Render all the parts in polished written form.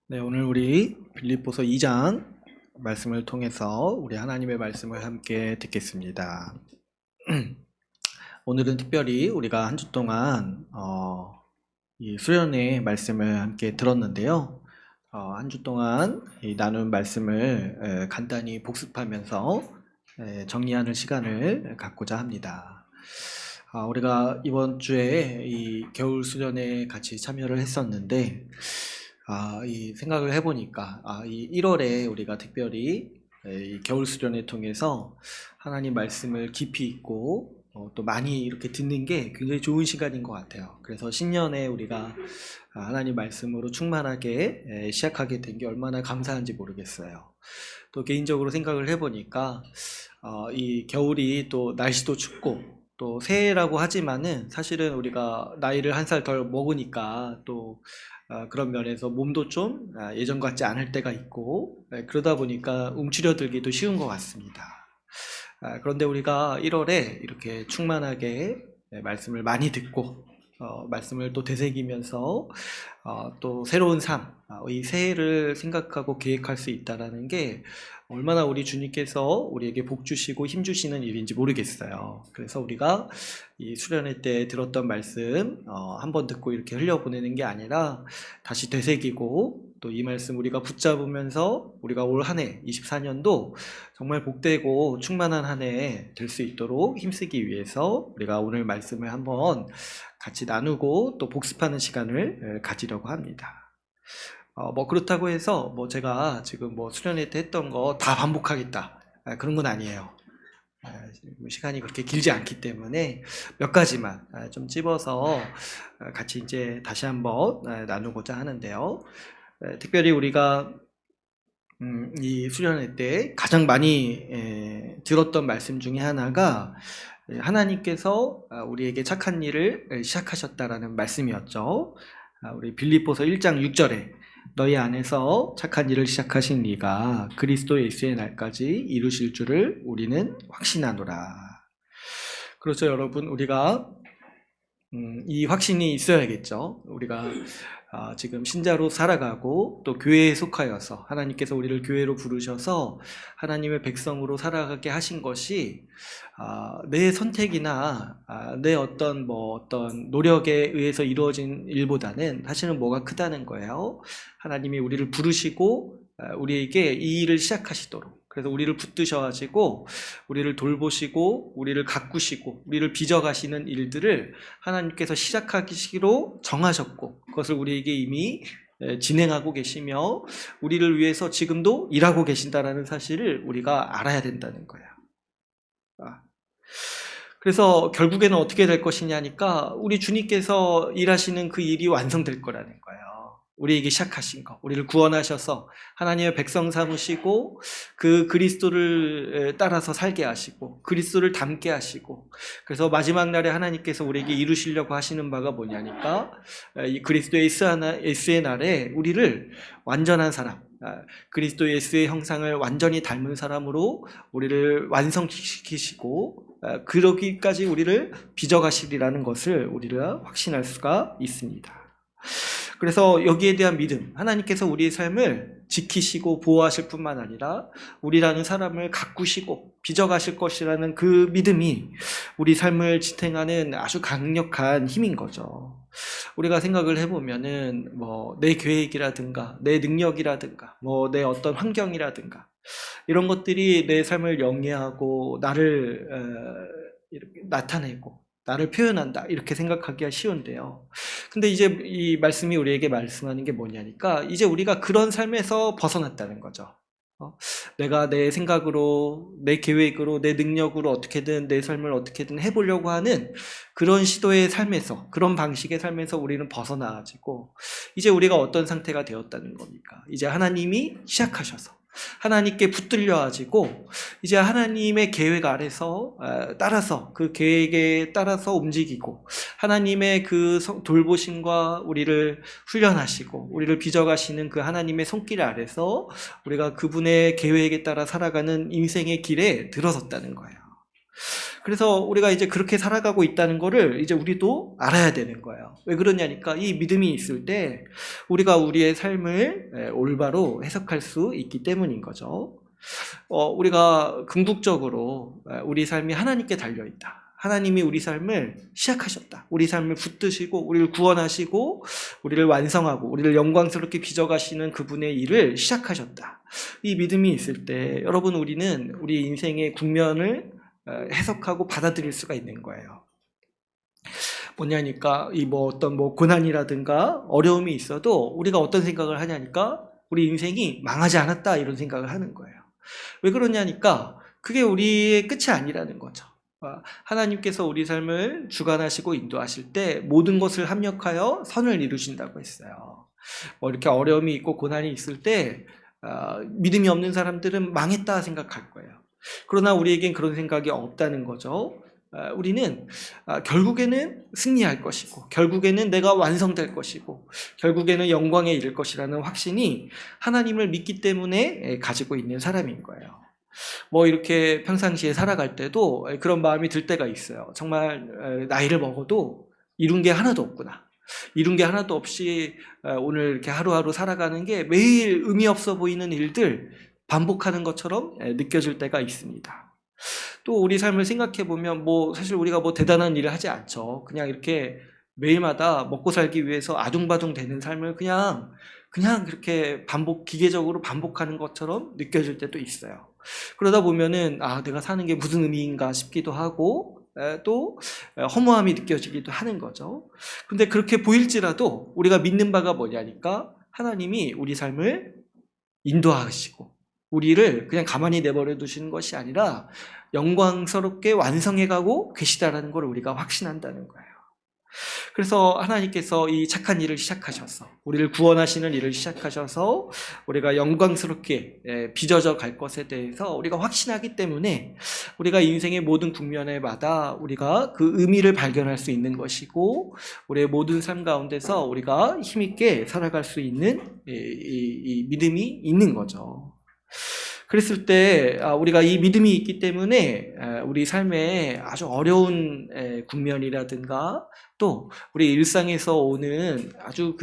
네, 오늘 우리 빌립보서 2장 말씀을 통해서 우리 하나님의 말씀을 함께 듣겠습니다. 오늘은 특별히 우리가 한 주 동안 이 수련의 말씀을 함께 들었는데요. 한 주 동안 이 나눈 말씀을 간단히 복습하면서 정리하는 시간을 갖고자 합니다. 우리가 이번 주에 이 겨울 수련회 같이 참여를 했었는데 이 생각을 해보니까 이 1월에 우리가 특별히 이 겨울 수련회 통해서 하나님 말씀을 깊이 있고 또 많이 이렇게 듣는 게 굉장히 좋은 시간인 것 같아요. 그래서 신년에 우리가 하나님 말씀으로 충만하게 시작하게 된 게 얼마나 감사한지 모르겠어요. 또 개인적으로 생각을 해보니까 이 겨울이 또 날씨도 춥고 또 새해라고 하지만은 사실은 우리가 나이를 한 살 덜 먹으니까 또 그런 면에서 몸도 좀 예전 같지 않을 때가 있고 그러다 보니까 움츠려들기도 쉬운 것 같습니다. 그런데 우리가 1월에 이렇게 충만하게 말씀을 많이 듣고 말씀을 또 되새기면서 또 새로운 삶, 이 새해를 생각하고 계획할 수 있다는 게 얼마나 우리 주님께서 우리에게 복 주시고 힘 주시는 일인지 모르겠어요. 그래서 우리가 이 수련회 때 들었던 말씀 한 번 듣고 이렇게 흘려보내는 게 아니라 다시 되새기고 또 이 말씀 우리가 붙잡으면서 우리가 올 한 해 24년도 정말 복되고 충만한 한 해 될 수 있도록 힘쓰기 위해서 우리가 오늘 말씀을 한번 같이 나누고 또 복습하는 시간을 가지려고 합니다. 그렇다고 해서 제가 지금 수련회 때 했던 거 다 반복하겠다, 그런 건 아니에요. 시간이 그렇게 길지 않기 때문에 몇 가지만 좀 찝어서 같이 이제 다시 한번 나누고자 하는데요. 특별히 우리가 이 수련회 때 가장 많이 들었던 말씀 중에 하나가 하나님께서 우리에게 착한 일을 시작하셨다라는 말씀이었죠. 우리 빌립보서 1장 6절에 너희 안에서 착한 일을 시작하신 이가 그리스도 예수의 날까지 이루실 줄을 우리는 확신하노라. 그렇죠, 여러분. 우리가 이 확신이 있어야겠죠. 우리가 지금 신자로 살아가고 또 교회에 속하여서 하나님께서 우리를 교회로 부르셔서 하나님의 백성으로 살아가게 하신 것이 내 선택이나 내 어떤 노력에 의해서 이루어진 일보다는 사실은 뭐가 크다는 거예요. 하나님이 우리를 부르시고 우리에게 이 일을 시작하시도록, 그래서 우리를 붙드셔가지고 우리를 돌보시고 우리를 가꾸시고 우리를 빚어가시는 일들을 하나님께서 시작하시기로 정하셨고 그것을 우리에게 이미 진행하고 계시며 우리를 위해서 지금도 일하고 계신다는 사실을 우리가 알아야 된다는 거예요. 그래서 결국에는 어떻게 될 것이냐니까 우리 주님께서 일하시는 그 일이 완성될 거라는 거예요. 우리에게 시작하신 거, 우리를 구원하셔서 하나님의 백성 삼으시고 그 그리스도를 따라서 살게 하시고 그리스도를 닮게 하시고, 그래서 마지막 날에 하나님께서 우리에게 이루시려고 하시는 바가 뭐냐니까 이 그리스도 예수의 날에 우리를 완전한 사람, 그리스도 예수의 형상을 완전히 닮은 사람으로 우리를 완성시키시고 그러기까지 우리를 빚어가시리라는 것을 우리가 확신할 수가 있습니다. 그래서 여기에 대한 믿음, 하나님께서 우리의 삶을 지키시고 보호하실 뿐만 아니라 우리라는 사람을 가꾸시고 빚어가실 것이라는 그 믿음이 우리 삶을 지탱하는 아주 강력한 힘인 거죠. 우리가 생각을 해보면은 내 계획이라든가 내 능력이라든가 내 어떤 환경이라든가 이런 것들이 내 삶을 영위하고 나를 이렇게 나타내고 나를 표현한다, 이렇게 생각하기가 쉬운데요. 근데 이제 이 말씀이 우리에게 말씀하는 게 뭐냐니까 이제 우리가 그런 삶에서 벗어났다는 거죠. 내가 내 생각으로, 내 계획으로, 내 능력으로 어떻게든 내 삶을 어떻게든 해보려고 하는 그런 시도의 삶에서, 그런 방식의 삶에서 우리는 벗어나가지고 이제 우리가 어떤 상태가 되었다는 겁니까? 이제 하나님이 시작하셔서 하나님께 붙들려가지고 이제 하나님의 계획 아래서 따라서 그 계획에 따라서 움직이고 하나님의 그 돌보심과 우리를 훈련하시고 우리를 빚어가시는 그 하나님의 손길 아래서 우리가 그분의 계획에 따라 살아가는 인생의 길에 들어섰다는 거예요. 그래서 우리가 이제 그렇게 살아가고 있다는 거를 이제 우리도 알아야 되는 거예요. 왜 그러냐니까 이 믿음이 있을 때 우리가 우리의 삶을 올바로 해석할 수 있기 때문인 거죠. 우리가 궁극적으로 우리 삶이 하나님께 달려있다. 하나님이 우리 삶을 시작하셨다. 우리 삶을 붙드시고 우리를 구원하시고 우리를 완성하고 우리를 영광스럽게 빚어가시는 그분의 일을 시작하셨다. 이 믿음이 있을 때 여러분 우리는 우리 인생의 국면을 해석하고 받아들일 수가 있는 거예요. 뭐냐니까 이 어떤 고난이라든가 어려움이 있어도 우리가 어떤 생각을 하냐니까 우리 인생이 망하지 않았다 이런 생각을 하는 거예요. 왜 그러냐니까 그게 우리의 끝이 아니라는 거죠. 하나님께서 우리 삶을 주관하시고 인도하실 때 모든 것을 합력하여 선을 이루신다고 했어요. 이렇게 어려움이 있고 고난이 있을 때 믿음이 없는 사람들은 망했다 생각할 거예요. 그러나 우리에겐 그런 생각이 없다는 거죠. 우리는 결국에는 승리할 것이고 결국에는 내가 완성될 것이고 결국에는 영광에 이를 것이라는 확신이 하나님을 믿기 때문에 가지고 있는 사람인 거예요. 이렇게 평상시에 살아갈 때도 그런 마음이 들 때가 있어요. 정말 나이를 먹어도 이룬 게 하나도 없구나. 이룬 게 하나도 없이 오늘 이렇게 하루하루 살아가는 게 매일 의미 없어 보이는 일들 반복하는 것처럼 느껴질 때가 있습니다. 또 우리 삶을 생각해 보면 사실 우리가 대단한 일을 하지 않죠. 그냥 이렇게 매일마다 먹고 살기 위해서 아둥바둥 되는 삶을 그냥 그렇게 기계적으로 반복하는 것처럼 느껴질 때도 있어요. 그러다 보면은 내가 사는 게 무슨 의미인가 싶기도 하고 또 허무함이 느껴지기도 하는 거죠. 근데 그렇게 보일지라도 우리가 믿는 바가 뭐냐니까 하나님이 우리 삶을 인도하시고 우리를 그냥 가만히 내버려 두시는 것이 아니라 영광스럽게 완성해가고 계시다라는 걸 우리가 확신한다는 거예요. 그래서 하나님께서 이 착한 일을 시작하셔서 우리를 구원하시는 일을 시작하셔서 우리가 영광스럽게 빚어져 갈 것에 대해서 우리가 확신하기 때문에 우리가 인생의 모든 국면에마다 우리가 그 의미를 발견할 수 있는 것이고 우리의 모든 삶 가운데서 우리가 힘있게 살아갈 수 있는 이 믿음이 있는 거죠. 그랬을 때 우리가 이 믿음이 있기 때문에 우리 삶에 아주 어려운 국면이라든가 또 우리 일상에서 오는 아주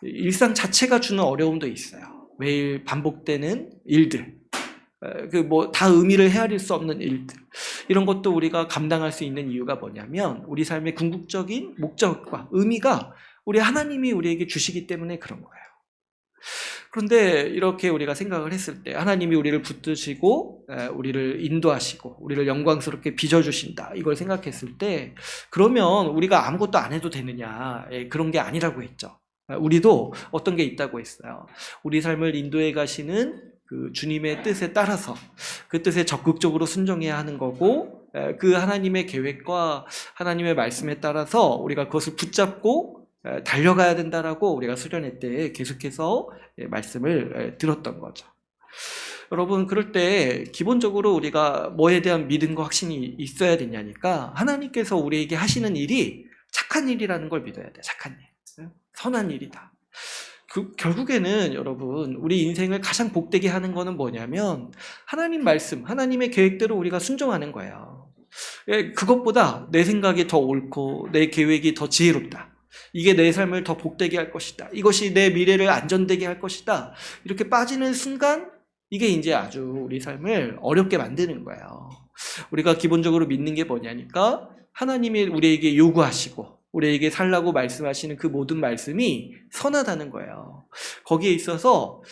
일상 자체가 주는 어려움도 있어요. 매일 반복되는 일들, 다 의미를 헤아릴 수 없는 일들, 이런 것도 우리가 감당할 수 있는 이유가 뭐냐면 우리 삶의 궁극적인 목적과 의미가 우리 하나님이 우리에게 주시기 때문에 그런 거예요. 그런데 이렇게 우리가 생각을 했을 때 하나님이 우리를 붙드시고 우리를 인도하시고 우리를 영광스럽게 빚어주신다 이걸 생각했을 때 그러면 우리가 아무것도 안 해도 되느냐 그런 게 아니라고 했죠. 우리도 어떤 게 있다고 했어요. 우리 삶을 인도해 가시는 그 주님의 뜻에 따라서 그 뜻에 적극적으로 순종해야 하는 거고 그 하나님의 계획과 하나님의 말씀에 따라서 우리가 그것을 붙잡고 달려가야 된다라고 우리가 수련회 때 계속해서 말씀을 들었던 거죠. 여러분 그럴 때 기본적으로 우리가 뭐에 대한 믿음과 확신이 있어야 되냐니까 하나님께서 우리에게 하시는 일이 착한 일이라는 걸 믿어야 돼. 착한 일, 선한 일이다. 결국에는 여러분 우리 인생을 가장 복되게 하는 거는 뭐냐면 하나님 말씀, 하나님의 계획대로 우리가 순종하는 거예요. 그것보다 내 생각이 더 옳고 내 계획이 더 지혜롭다. 이게 내 삶을 더 복되게 할 것이다. 이것이 내 미래를 안전되게 할 것이다. 이렇게 빠지는 순간 이게 이제 아주 우리 삶을 어렵게 만드는 거예요. 우리가 기본적으로 믿는 게 뭐냐니까 하나님이 우리에게 요구하시고 우리에게 살라고 말씀하시는 그 모든 말씀이 선하다는 거예요. 거기에 있어서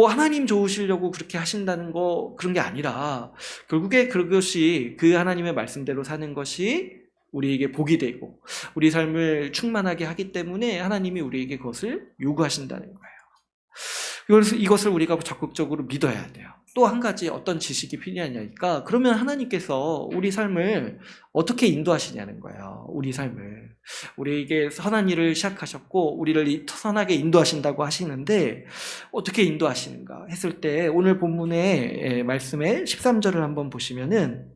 하나님 좋으시려고 그렇게 하신다는 그런 게 아니라 결국에 그것이 그 하나님의 말씀대로 사는 것이 우리에게 복이 되고 우리 삶을 충만하게 하기 때문에 하나님이 우리에게 그것을 요구하신다는 거예요. 그래서 이것을 우리가 적극적으로 믿어야 돼요. 또 한 가지 어떤 지식이 필요하냐니까 그러면 하나님께서 우리 삶을 어떻게 인도하시냐는 거예요. 우리 삶을 우리에게 선한 일을 시작하셨고 우리를 선하게 인도하신다고 하시는데 어떻게 인도하시는가 했을 때 오늘 본문의 말씀의 13절을 한번 보시면은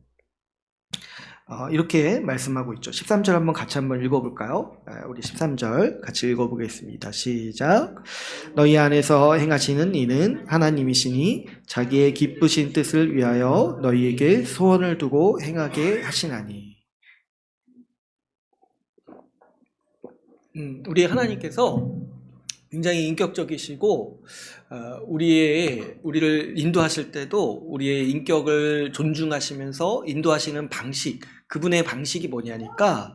이렇게 말씀하고 있죠. 13절 한번 같이 한번 읽어볼까요? 우리 13절 같이 읽어보겠습니다. 시작. 너희 안에서 행하시는 이는 하나님이시니 자기의 기쁘신 뜻을 위하여 너희에게 소원을 두고 행하게 하시나니. 우리 하나님께서 굉장히 인격적이시고 우리를 인도하실 때도 우리의 인격을 존중하시면서 인도하시는 방식, 그분의 방식이 뭐냐니까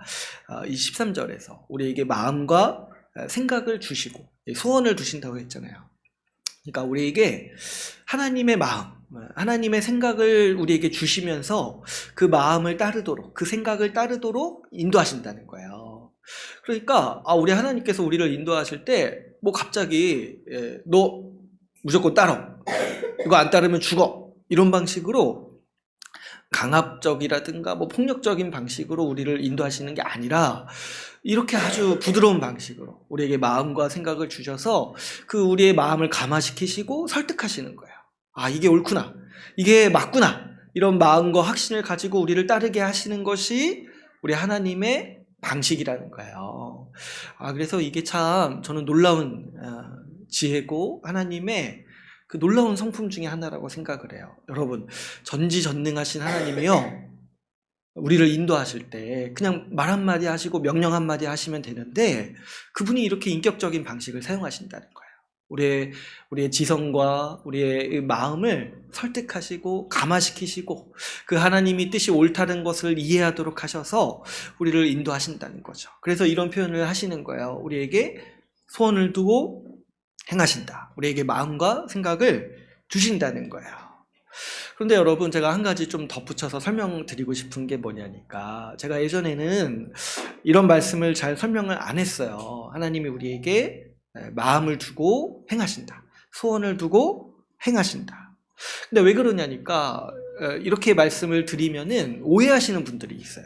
이 13절에서 우리에게 마음과 생각을 주시고 소원을 두신다고 했잖아요. 그러니까 우리에게 하나님의 마음, 하나님의 생각을 우리에게 주시면서 그 마음을 따르도록, 그 생각을 따르도록 인도하신다는 거예요. 그러니까 우리 하나님께서 우리를 인도하실 때 뭐 갑자기 너 무조건 따라, 이거 안 따르면 죽어, 이런 방식으로 강압적이라든가 뭐 폭력적인 방식으로 우리를 인도하시는 게 아니라 이렇게 아주 부드러운 방식으로 우리에게 마음과 생각을 주셔서 그 우리의 마음을 감화시키시고 설득하시는 거예요. 이게 옳구나, 이게 맞구나, 이런 마음과 확신을 가지고 우리를 따르게 하시는 것이 우리 하나님의 방식이라는 거예요. 그래서 이게 참 저는 놀라운 지혜고 하나님의 그 놀라운 성품 중에 하나라고 생각을 해요. 여러분, 전지전능하신 하나님이요, 우리를 인도하실 때 그냥 말 한마디 하시고 명령 한마디 하시면 되는데 그분이 이렇게 인격적인 방식을 사용하신다는 거예요. 우리의 지성과 우리의 마음을 설득하시고 감화시키시고 그 하나님이 뜻이 옳다는 것을 이해하도록 하셔서 우리를 인도하신다는 거죠. 그래서 이런 표현을 하시는 거예요. 우리에게 소원을 두고 행하신다. 우리에게 마음과 생각을 주신다는 거예요. 그런데 여러분, 제가 한 가지 좀 덧붙여서 설명드리고 싶은 게 뭐냐니까, 제가 예전에는 이런 말씀을 잘 설명을 안 했어요. 하나님이 우리에게 마음을 두고 행하신다, 소원을 두고 행하신다. 근데 왜 그러냐니까, 이렇게 말씀을 드리면은 오해하시는 분들이 있어요.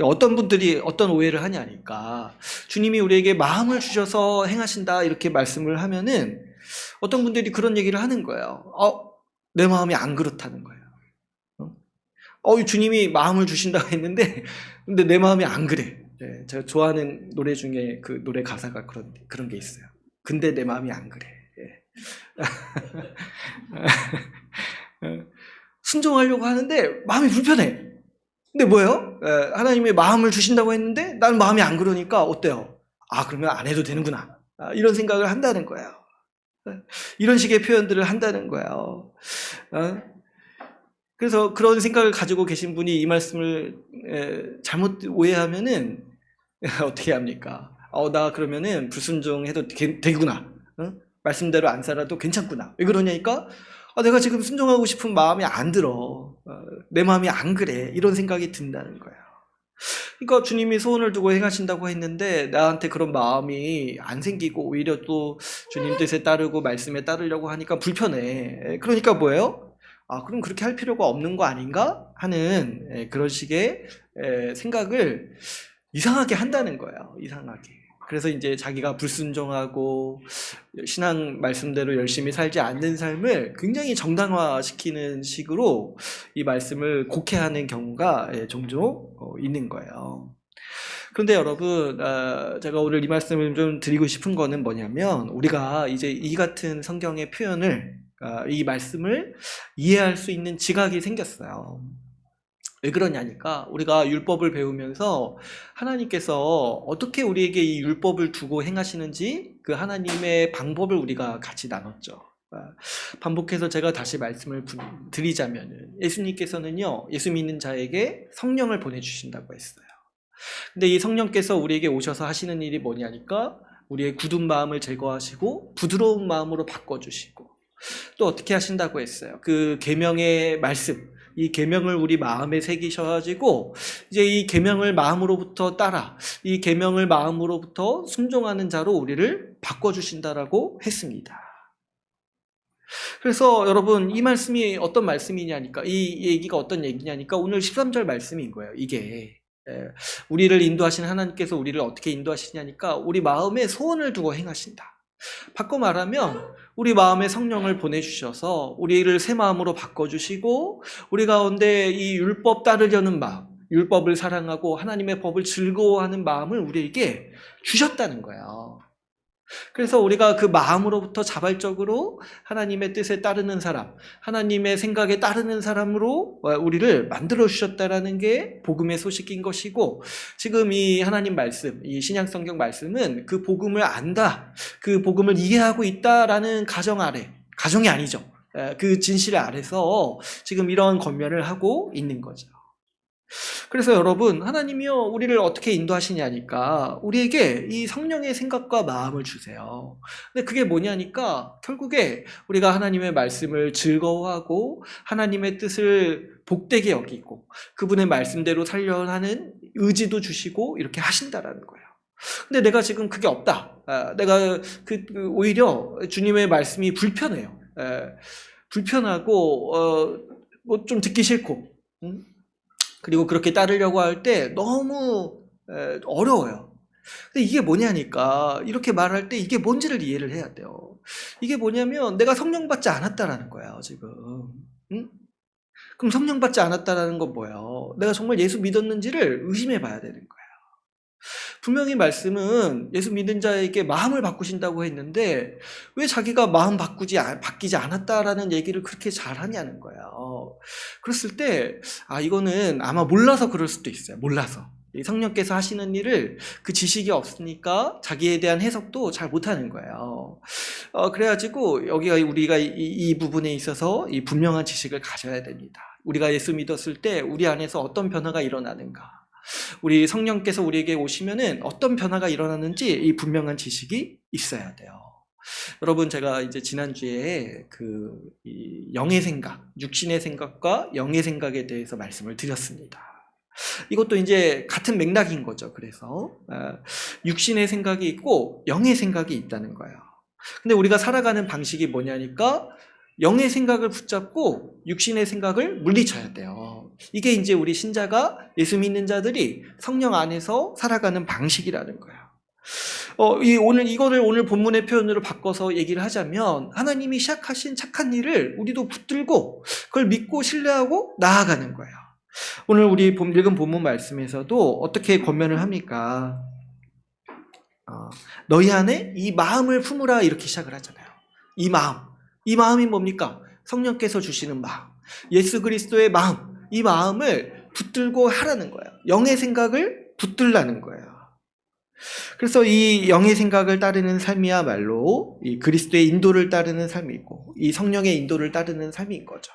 어떤 분들이 어떤 오해를 하냐니까, 주님이 우리에게 마음을 주셔서 행하신다 이렇게 말씀을 하면은 어떤 분들이 그런 얘기를 하는 거예요. 내 마음이 안 그렇다는 거예요. 주님이 마음을 주신다고 했는데 근데 내 마음이 안 그래. 제가 좋아하는 노래 중에 그 노래 가사가 그런 게 있어요. 근데 내 마음이 안 그래. 순종하려고 하는데 마음이 불편해. 근데 뭐예요? 하나님의 마음을 주신다고 했는데 나는 마음이 안 그러니까 어때요? 그러면 안 해도 되는구나. 이런 생각을 한다는 거예요. 이런 식의 표현들을 한다는 거예요. 그래서 그런 생각을 가지고 계신 분이 이 말씀을 잘못 오해하면은 어떻게 합니까? 나 그러면은 불순종해도 되구나. 말씀대로 안 살아도 괜찮구나. 왜 그러냐니까, 내가 지금 순종하고 싶은 마음이 안 들어. 내 마음이 안 그래. 이런 생각이 든다는 거예요. 그러니까 주님이 소원을 두고 행하신다고 했는데 나한테 그런 마음이 안 생기고 오히려 또 주님 뜻에 따르고 말씀에 따르려고 하니까 불편해. 그러니까 뭐예요? 그럼 그렇게 할 필요가 없는 거 아닌가 하는 그런 식의 생각을 이상하게 한다는 거예요. 이상하게. 그래서 이제 자기가 불순종하고 신앙 말씀대로 열심히 살지 않는 삶을 굉장히 정당화시키는 식으로 이 말씀을 곡해하는 경우가 종종 있는 거예요. 그런데 여러분, 제가 오늘 이 말씀을 좀 드리고 싶은 거는 뭐냐면, 우리가 이제 이 같은 성경의 표현을, 이 말씀을 이해할 수 있는 지각이 생겼어요. 왜 그러냐니까, 우리가 율법을 배우면서 하나님께서 어떻게 우리에게 이 율법을 두고 행하시는지 그 하나님의 방법을 우리가 같이 나눴죠. 반복해서 제가 다시 말씀을 드리자면, 예수님께서는요, 예수 믿는 자에게 성령을 보내주신다고 했어요. 근데 이 성령께서 우리에게 오셔서 하시는 일이 뭐냐니까, 우리의 굳은 마음을 제거하시고 부드러운 마음으로 바꿔주시고, 또 어떻게 하신다고 했어요. 그 계명의 말씀, 이 계명을 우리 마음에 새기셔가지고 이제 이 계명을 마음으로부터 따라, 이 계명을 마음으로부터 순종하는 자로 우리를 바꿔주신다라고 했습니다. 그래서 여러분, 이 말씀이 어떤 말씀이냐니까, 이 얘기가 어떤 얘기냐니까 오늘 13절 말씀인 거예요. 이게 우리를 인도하시는 하나님께서 우리를 어떻게 인도하시냐니까, 우리 마음에 소원을 두고 행하신다. 바꿔 말하면 우리 마음에 성령을 보내주셔서 우리를 새 마음으로 바꿔주시고, 우리 가운데 이 율법 따르려는 마음, 율법을 사랑하고 하나님의 법을 즐거워하는 마음을 우리에게 주셨다는 거예요. 그래서 우리가 그 마음으로부터 자발적으로 하나님의 뜻에 따르는 사람, 하나님의 생각에 따르는 사람으로 우리를 만들어 주셨다라는 게 복음의 소식인 것이고, 지금 이 하나님 말씀, 이 신약 성경 말씀은 그 복음을 안다, 그 복음을 이해하고 있다라는 가정 아래, 가정이 아니죠. 그 진실 아래서 지금 이런 권면을 하고 있는 거죠. 그래서 여러분, 하나님이요, 우리를 어떻게 인도하시냐니까 우리에게 이 성령의 생각과 마음을 주세요. 근데 그게 뭐냐니까 결국에 우리가 하나님의 말씀을 즐거워하고 하나님의 뜻을 복되게 여기고 그분의 말씀대로 살려는 하는 의지도 주시고 이렇게 하신다라는 거예요. 근데 내가 지금 그게 없다. 내가 오히려 주님의 말씀이 불편해요. 불편하고 뭐 좀 듣기 싫고, 그리고 그렇게 따르려고 할 때 너무 어려워요. 근데 이게 뭐냐니까 이렇게 말할 때 이게 뭔지를 이해를 해야 돼요. 이게 뭐냐면 내가 성령 받지 않았다라는 거예요, 지금. 응? 그럼 성령 받지 않았다라는 건 뭐예요? 내가 정말 예수 믿었는지를 의심해 봐야 되는 거예요. 분명히 말씀은 예수 믿는 자에게 마음을 바꾸신다고 했는데 왜 자기가 마음 바뀌지 않았다라는 얘기를 그렇게 잘하냐는 거예요. 그랬을 때 이거는 아마 몰라서 그럴 수도 있어요. 몰라서. 성령께서 하시는 일을 그 지식이 없으니까 자기에 대한 해석도 잘 못하는 거예요. 그래가지고 여기가 우리가 이 부분에 있어서 이 분명한 지식을 가져야 됩니다. 우리가 예수 믿었을 때 우리 안에서 어떤 변화가 일어나는가, 우리 성령께서 우리에게 오시면은 어떤 변화가 일어나는지 이 분명한 지식이 있어야 돼요. 여러분, 제가 이제 지난주에 이 영의 생각, 육신의 생각과 영의 생각에 대해서 말씀을 드렸습니다. 이것도 이제 같은 맥락인 거죠. 그래서 육신의 생각이 있고 영의 생각이 있다는 거예요. 근데 우리가 살아가는 방식이 뭐냐니까 영의 생각을 붙잡고 육신의 생각을 물리쳐야 돼요. 이게 이제 우리 신자가 예수 믿는 자들이 성령 안에서 살아가는 방식이라는 거예요. 이거를 오늘 본문의 표현으로 바꿔서 얘기를 하자면 하나님이 시작하신 착한 일을 우리도 붙들고 그걸 믿고 신뢰하고 나아가는 거예요. 오늘 우리 읽은 본문 말씀에서도 어떻게 권면을 합니까? 너희 안에 이 마음을 품으라 이렇게 시작을 하잖아요. 이 마음이 뭡니까? 성령께서 주시는 마음, 예수 그리스도의 마음, 이 마음을 붙들고 하라는 거예요. 영의 생각을 붙들라는 거예요. 그래서 이 영의 생각을 따르는 삶이야말로 이 그리스도의 인도를 따르는 삶이고 이 성령의 인도를 따르는 삶인 거죠.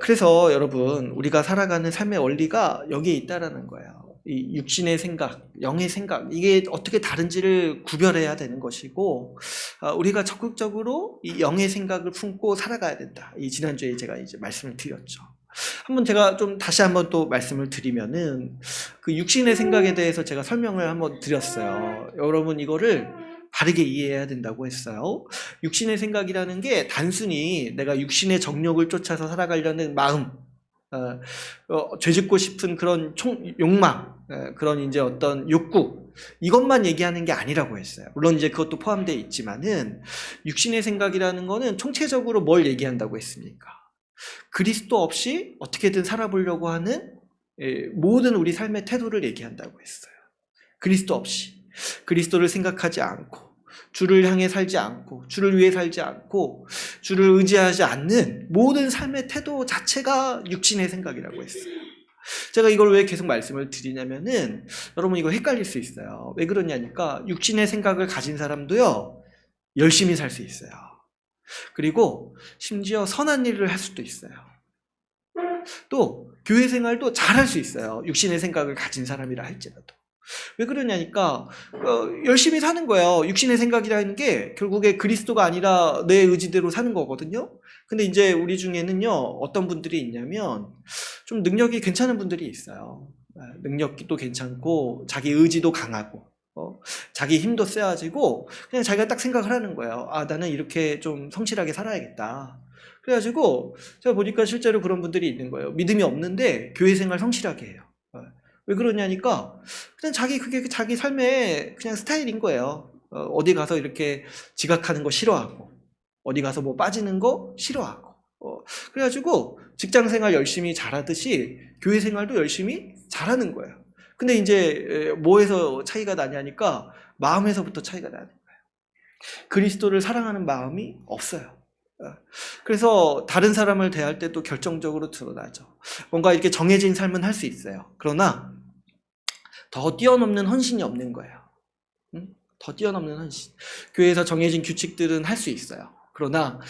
그래서 여러분, 우리가 살아가는 삶의 원리가 여기에 있다라는 거예요. 이 육신의 생각, 영의 생각, 이게 어떻게 다른지를 구별해야 되는 것이고, 우리가 적극적으로 이 영의 생각을 품고 살아가야 된다. 이 지난주에 제가 이제 말씀을 드렸죠. 제가 좀 다시 한번 또 말씀을 드리면은 그 육신의 생각에 대해서 제가 설명을 한번 드렸어요. 여러분, 이거를 바르게 이해해야 된다고 했어요. 육신의 생각이라는 게 단순히 내가 육신의 정욕을 쫓아서 살아가려는 마음, 죄짓고 싶은 그런 욕망, 그런 이제 어떤 욕구, 이것만 얘기하는 게 아니라고 했어요. 물론 이제 그것도 포함되어 있지만은 육신의 생각이라는 거는 총체적으로 뭘 얘기한다고 했습니까? 그리스도 없이 어떻게든 살아보려고 하는 모든 우리 삶의 태도를 얘기한다고 했어요. 그리스도 없이, 그리스도를 생각하지 않고, 주를 향해 살지 않고, 주를 위해 살지 않고, 주를 의지하지 않는 모든 삶의 태도 자체가 육신의 생각이라고 했어요. 제가 이걸 왜 계속 말씀을 드리냐면은 여러분, 이거 헷갈릴 수 있어요. 왜 그러냐니까 육신의 생각을 가진 사람도요 열심히 살 수 있어요. 그리고 심지어 선한 일을 할 수도 있어요. 또 교회 생활도 잘할 수 있어요. 육신의 생각을 가진 사람이라 할지라도. 왜 그러냐니까 열심히 사는 거예요. 육신의 생각이라는 게 결국에 그리스도가 아니라 내 의지대로 사는 거거든요. 근데 이제 우리 중에는요 어떤 분들이 있냐면 좀 능력이 괜찮은 분들이 있어요. 능력도 괜찮고 자기 의지도 강하고 자기 힘도 세가지고 그냥 자기가 딱 생각을 하는 거예요. 나는 이렇게 좀 성실하게 살아야겠다. 그래가지고 제가 보니까 실제로 그런 분들이 있는 거예요. 믿음이 없는데 교회 생활 성실하게 해요. 왜 그러냐니까 그냥 그게 자기 삶의 그냥 스타일인 거예요. 어디 가서 이렇게 지각하는 거 싫어하고, 어디 가서 뭐 빠지는 거 싫어하고, 그래가지고 직장 생활 열심히 잘하듯이 교회 생활도 열심히 잘하는 거예요. 근데 이제 뭐에서 차이가 나냐니까 마음에서부터 차이가 나는 거예요. 그리스도를 사랑하는 마음이 없어요. 그래서 다른 사람을 대할 때도 결정적으로 드러나죠. 뭔가 이렇게 정해진 삶은 할 수 있어요. 그러나 더 뛰어넘는 헌신이 없는 거예요. 더 뛰어넘는 헌신. 교회에서 정해진 규칙들은 할 수 있어요. 그러나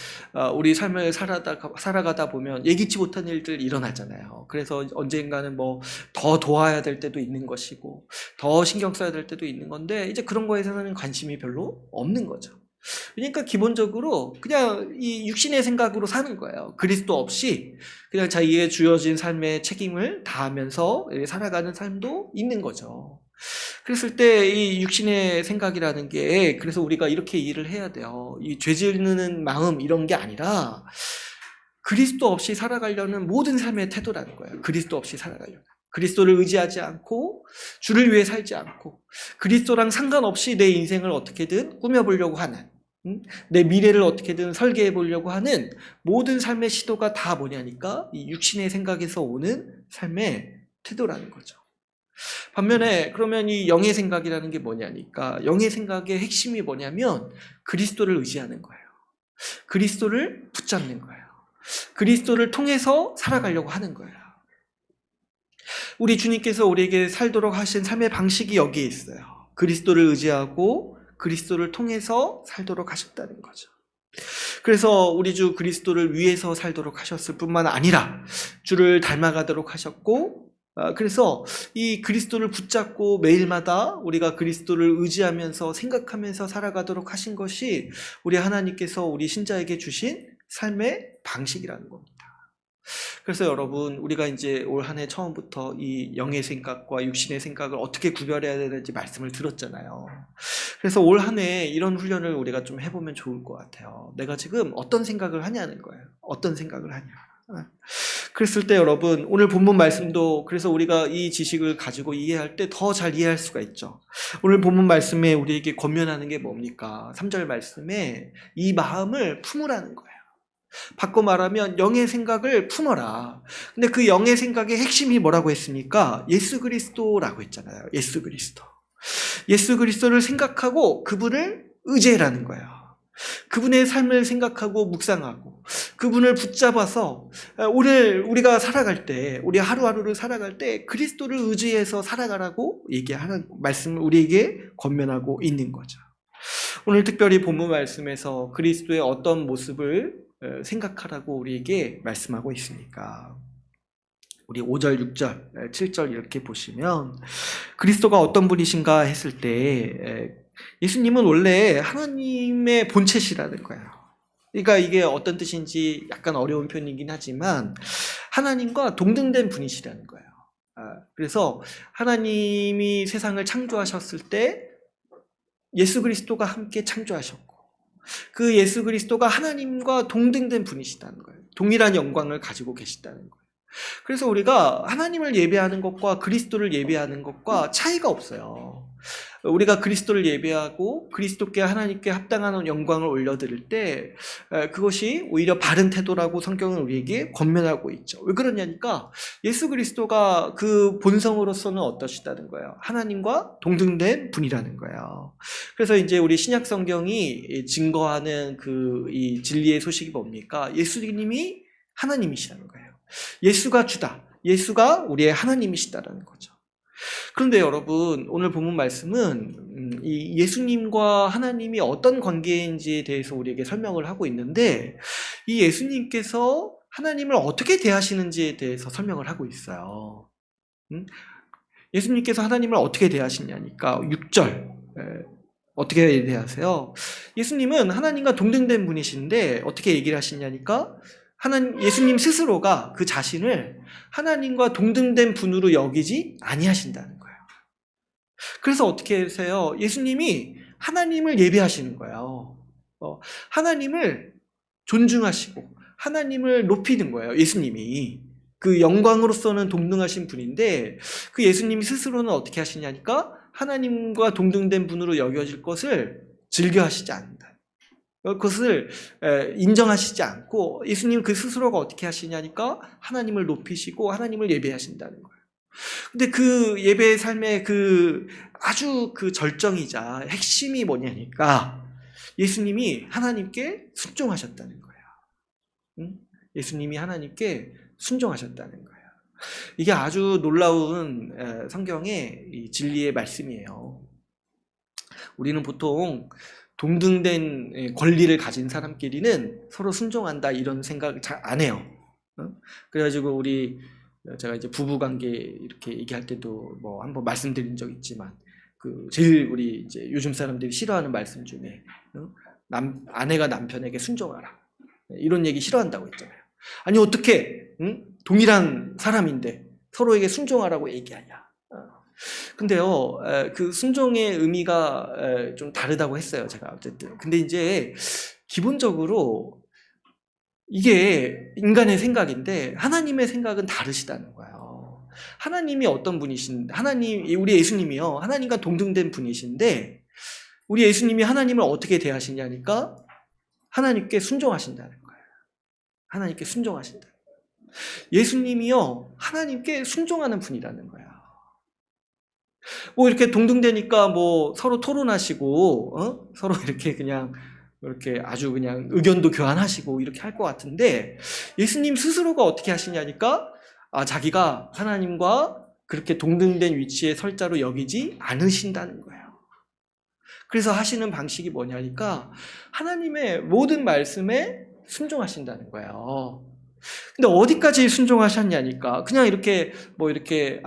우리 삶을 살아가다 보면 예기치 못한 일들 일어나잖아요. 그래서 언젠가는 뭐 더 도와야 될 때도 있는 것이고 더 신경 써야 될 때도 있는 건데 이제 그런 거에서는 관심이 별로 없는 거죠. 그러니까 기본적으로 그냥 이 육신의 생각으로 사는 거예요. 그리스도 없이 그냥 자기에게 주어진 삶의 책임을 다하면서 살아가는 삶도 있는 거죠. 그랬을 때 이 육신의 생각이라는 게 그래서 우리가 이렇게 일을 해야 돼요. 이 죄짓는 마음 이런 게 아니라 그리스도 없이 살아가려는 모든 삶의 태도라는 거예요. 그리스도 없이 살아가려는. 그리스도를 의지하지 않고 주를 위해 살지 않고 그리스도랑 상관없이 내 인생을 어떻게든 꾸며보려고 하는 내 미래를 어떻게든 설계해 보려고 하는 모든 삶의 시도가 다 뭐냐니까 이 육신의 생각에서 오는 삶의 태도라는 거죠. 반면에 그러면 이 영의 생각이라는 게 뭐냐니까 영의 생각의 핵심이 뭐냐면 그리스도를 의지하는 거예요. 그리스도를 붙잡는 거예요. 그리스도를 통해서 살아가려고 하는 거예요. 우리 주님께서 우리에게 살도록 하신 삶의 방식이 여기에 있어요. 그리스도를 의지하고 그리스도를 통해서 살도록 하셨다는 거죠. 그래서 우리 주 그리스도를 위해서 살도록 하셨을 뿐만 아니라 주를 닮아가도록 하셨고 그래서 이 그리스도를 붙잡고 매일마다 우리가 그리스도를 의지하면서 생각하면서 살아가도록 하신 것이 우리 하나님께서 우리 신자에게 주신 삶의 방식이라는 겁니다. 그래서 여러분 우리가 이제 올 한 해 처음부터 이 영의 생각과 육신의 생각을 어떻게 구별해야 되는지 말씀을 들었잖아요. 그래서 올 한 해 이런 훈련을 우리가 좀 해보면 좋을 것 같아요. 내가 지금 어떤 생각을 하냐는 거예요. 어떤 생각을 하냐. 그랬을 때 여러분 오늘 본문 말씀도 그래서 우리가 이 지식을 가지고 이해할 때 더 잘 이해할 수가 있죠. 오늘 본문 말씀에 우리에게 권면하는 게 뭡니까? 3절 말씀에 이 마음을 품으라는 거예요. 바꿔 말하면 영의 생각을 품어라. 근데 그 영의 생각의 핵심이 뭐라고 했습니까? 예수 그리스도라고 했잖아요. 예수 그리스도. 예수 그리스도를 생각하고 그분을 의지해라는 거예요. 그분의 삶을 생각하고 묵상하고 그분을 붙잡아서 오늘 우리가 살아갈 때 우리 하루하루를 살아갈 때 그리스도를 의지해서 살아가라고 얘기하는 말씀을 우리에게 권면하고 있는 거죠. 오늘 특별히 본문 말씀에서 그리스도의 어떤 모습을 생각하라고 우리에게 말씀하고 있습니까? 우리 5절, 6절, 7절 이렇게 보시면 그리스도가 어떤 분이신가 했을 때 예수님은 원래 하나님의 본체시라는 거예요. 그러니까 이게 어떤 뜻인지 약간 어려운 표현이긴 하지만 하나님과 동등된 분이시라는 거예요. 그래서 하나님이 세상을 창조하셨을 때 예수 그리스도가 함께 창조하셨고 그 예수 그리스도가 하나님과 동등된 분이시다는 거예요. 동일한 영광을 가지고 계시다는 거예요. 그래서 우리가 하나님을 예배하는 것과 그리스도를 예배하는 것과 차이가 없어요. 우리가 그리스도를 예배하고 그리스도께 하나님께 합당한 영광을 올려드릴 때 그것이 오히려 바른 태도라고 성경은 우리에게 권면하고 있죠. 왜 그러냐니까 예수 그리스도가 그 본성으로서는 어떠시다는 거예요. 하나님과 동등된 분이라는 거예요. 그래서 이제 우리 신약 성경이 증거하는 그 이 진리의 소식이 뭡니까? 예수님이 하나님이시라는 거예요. 예수가 주다. 예수가 우리의 하나님이시다라는 거죠. 그런데 여러분 오늘 본문 말씀은 이 예수님과 하나님이 어떤 관계인지에 대해서 우리에게 설명을 하고 있는데 이 예수님께서 하나님을 어떻게 대하시는지에 대해서 설명을 하고 있어요. 예수님께서 하나님을 어떻게 대하시냐니까 6절 어떻게 대하세요? 예수님은 하나님과 동등된 분이신데 어떻게 얘기를 하시냐니까 예수님 스스로가 그 자신을 하나님과 동등된 분으로 여기지 아니하신다는 거예요. 그래서 어떻게 하세요? 예수님이 하나님을 예배하시는 거예요. 하나님을 존중하시고 하나님을 높이는 거예요. 예수님이 그 영광으로서는 동등하신 분인데 그 예수님이 스스로는 어떻게 하시냐니까 하나님과 동등된 분으로 여겨질 것을 즐겨하시지 않는다. 그것을 인정하시지 않고 예수님 그 스스로가 어떻게 하시냐니까 하나님을 높이시고 하나님을 예배하신다는 거예요. 근데 그 예배의 삶의 그 아주 그 절정이자 핵심이 뭐냐니까 예수님이 하나님께 순종하셨다는 거예요. 응? 예수님이 하나님께 순종하셨다는 거예요. 이게 아주 놀라운 성경의 이 진리의 말씀이에요. 우리는 보통 동등된 권리를 가진 사람끼리는 서로 순종한다 이런 생각 잘 안 해요. 그래가지고 제가 이제 부부 관계 이렇게 얘기할 때도 뭐 한번 말씀드린 적 있지만 그 제일 우리 이제 요즘 사람들이 싫어하는 말씀 중에 아내가 남편에게 순종하라 이런 얘기 싫어한다고 했잖아요. 아니 어떻게 동일한 사람인데 서로에게 순종하라고 얘기하냐. 근데요, 그 순종의 의미가 좀 다르다고 했어요, 제가 어쨌든. 근데 이제 기본적으로 이게 인간의 생각인데 하나님의 생각은 다르시다는 거예요. 하나님이 어떤 분이신, 우리 예수님이요, 하나님과 동등된 분이신데 우리 예수님이 하나님을 어떻게 대하시냐니까 하나님께 순종하신다는 거예요. 하나님께 순종하신다. 예수님이요, 하나님께 순종하는 분이라는 거예요. 뭐 이렇게 동등되니까 뭐 서로 토론하시고 서로 이렇게 그냥 이렇게 아주 그냥 의견도 교환하시고 이렇게 할 것 같은데 예수님 스스로가 어떻게 하시냐니까 자기가 하나님과 그렇게 동등된 위치에 설 자로 여기지 않으신다는 거예요. 그래서 하시는 방식이 뭐냐니까 하나님의 모든 말씀에 순종하신다는 거예요. 근데 어디까지 순종하셨냐니까 그냥 이렇게 뭐 이렇게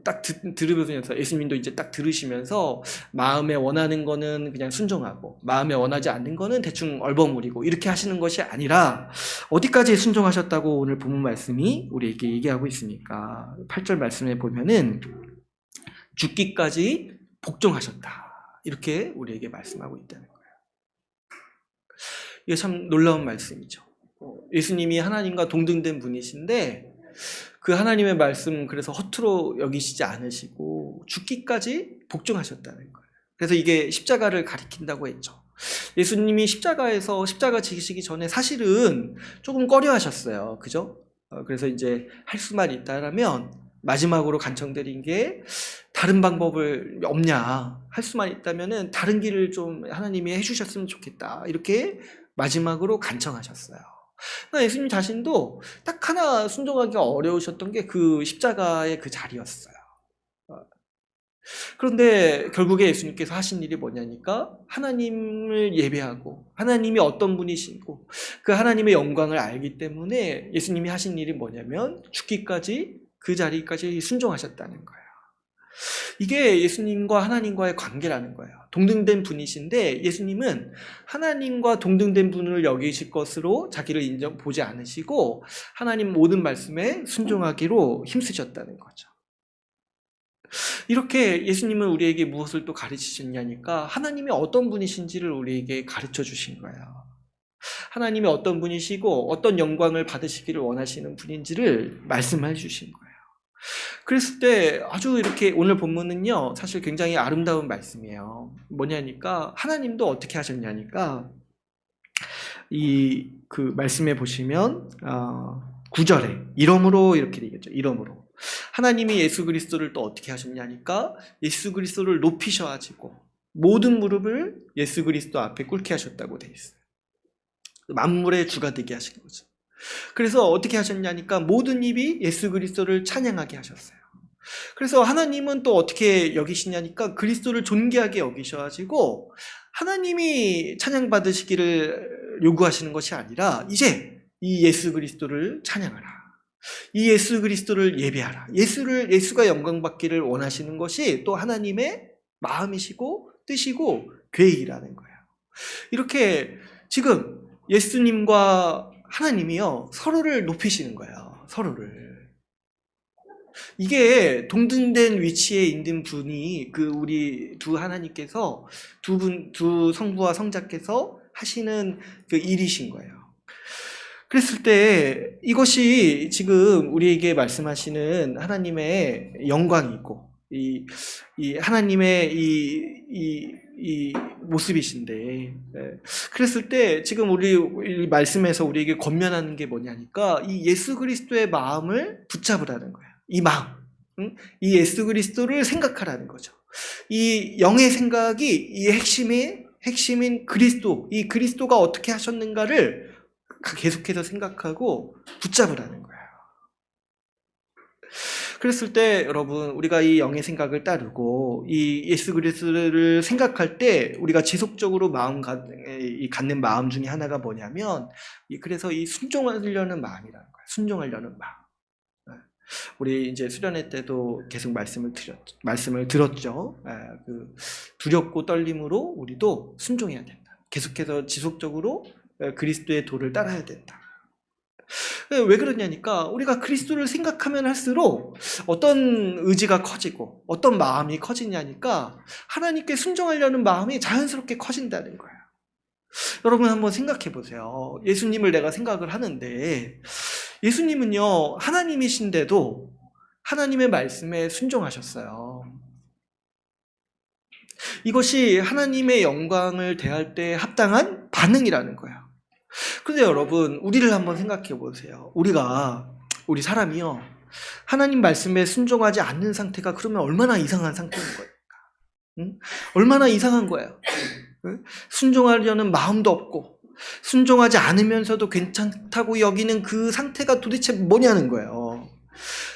딱 들으면서 예수님도 이제 딱 들으시면서 마음에 원하는 거는 그냥 순종하고 마음에 원하지 않는 거는 대충 얼버무리고 이렇게 하시는 것이 아니라 어디까지 순종하셨다고 오늘 본문 말씀이 우리에게 얘기하고 있으니까 8절 말씀에 보면은 죽기까지 복종하셨다 이렇게 우리에게 말씀하고 있다는 거예요. 이게 참 놀라운 말씀이죠. 예수님이 하나님과 동등된 분이신데 그 하나님의 말씀 그래서 허투루 여기시지 않으시고 죽기까지 복종하셨다는 거예요. 그래서 이게 십자가를 가리킨다고 했죠. 예수님이 십자가 지시기 전에 사실은 조금 꺼려 하셨어요. 그죠? 그래서 이제 할 수만 있다라면 마지막으로 간청드린 게 다른 방법을 없냐. 할 수만 있다면은 다른 길을 좀 하나님이 해주셨으면 좋겠다. 이렇게 마지막으로 간청하셨어요. 예수님 자신도 딱 하나 순종하기가 어려우셨던 게 그 십자가의 그 자리였어요. 그런데 결국에 예수님께서 하신 일이 뭐냐니까 하나님을 예배하고 하나님이 어떤 분이시고 그 하나님의 영광을 알기 때문에 예수님이 하신 일이 뭐냐면 죽기까지 그 자리까지 순종하셨다는 거예요. 이게 예수님과 하나님과의 관계라는 거예요. 동등된 분이신데 예수님은 하나님과 동등된 분을 여기실 것으로 자기를 보지 않으시고 하나님 모든 말씀에 순종하기로 힘쓰셨다는 거죠. 이렇게 예수님은 우리에게 무엇을 또 가르치셨냐니까 하나님이 어떤 분이신지를 우리에게 가르쳐 주신 거예요. 하나님이 어떤 분이시고 어떤 영광을 받으시기를 원하시는 분인지를 말씀해 주신 거예요. 그랬을 때 아주 이렇게 오늘 본문은요 사실 굉장히 아름다운 말씀이에요. 뭐냐니까 하나님도 어떻게 하셨냐니까 이 그 말씀에 보시면 9절에 이러므로 이렇게 되겠죠. 이러므로 하나님이 예수 그리스도를 또 어떻게 하셨냐니까 예수 그리스도를 높이셔가지고 모든 무릎을 예수 그리스도 앞에 꿇게 하셨다고 돼 있어요. 만물의 주가 되게 하신 거죠. 그래서 어떻게 하셨냐니까 모든 입이 예수 그리스도를 찬양하게 하셨어요. 그래서 하나님은 또 어떻게 여기시냐니까 그리스도를 존귀하게 여기셔가지고 하나님이 찬양받으시기를 요구하시는 것이 아니라 이제 이 예수 그리스도를 찬양하라. 이 예수 그리스도를 예배하라. 예수가 영광받기를 원하시는 것이 또 하나님의 마음이시고 뜻이고 계획이라는 거예요. 이렇게 지금 예수님과 하나님이요 서로를 높이시는 거예요. 서로를. 이게 동등된 위치에 있는 분이 그 우리 두 하나님께서 두 성부와 성자께서 하시는 그 일이신 거예요. 그랬을 때 이것이 지금 우리에게 말씀하시는 하나님의 영광이고 이 하나님의 이 이 모습이신데, 그랬을 때 지금 우리 이 말씀에서 우리에게 권면하는 게 뭐냐니까 이 예수 그리스도의 마음을 붙잡으라는 거예요. 이 마음, 이 예수 그리스도를 생각하라는 거죠. 이 영의 생각이 이 핵심인 그리스도, 이 그리스도가 어떻게 하셨는가를 계속해서 생각하고 붙잡으라는 거예요. 그랬을 때 여러분, 우리가 이 영의 생각을 따르고 이 예수 그리스도를 생각할 때 우리가 지속적으로 갖는 마음 중에 하나가 뭐냐면, 그래서 이 순종하려는 마음이라는 거예요. 순종하려는 마음. 우리 이제 수련회 때도 계속 말씀을 들었죠. 그 두렵고 떨림으로 우리도 순종해야 된다. 계속해서 지속적으로 그리스도의 도를 따라야 된다. 왜 그러냐니까 우리가 그리스도를 생각하면 할수록 어떤 의지가 커지고 어떤 마음이 커지냐니까 하나님께 순종하려는 마음이 자연스럽게 커진다는 거예요. 여러분 한번 생각해 보세요. 예수님을 내가 생각을 하는데 예수님은요 하나님이신데도 하나님의 말씀에 순종하셨어요. 이것이 하나님의 영광을 대할 때 합당한 반응이라는 거예요. 그런데 여러분, 우리를 한번 생각해 보세요. 우리 사람이요, 하나님 말씀에 순종하지 않는 상태가 그러면 얼마나 이상한 상태인 거예요? 응? 얼마나 이상한 거예요? 응? 순종하려는 마음도 없고, 순종하지 않으면서도 괜찮다고 여기는 그 상태가 도대체 뭐냐는 거예요.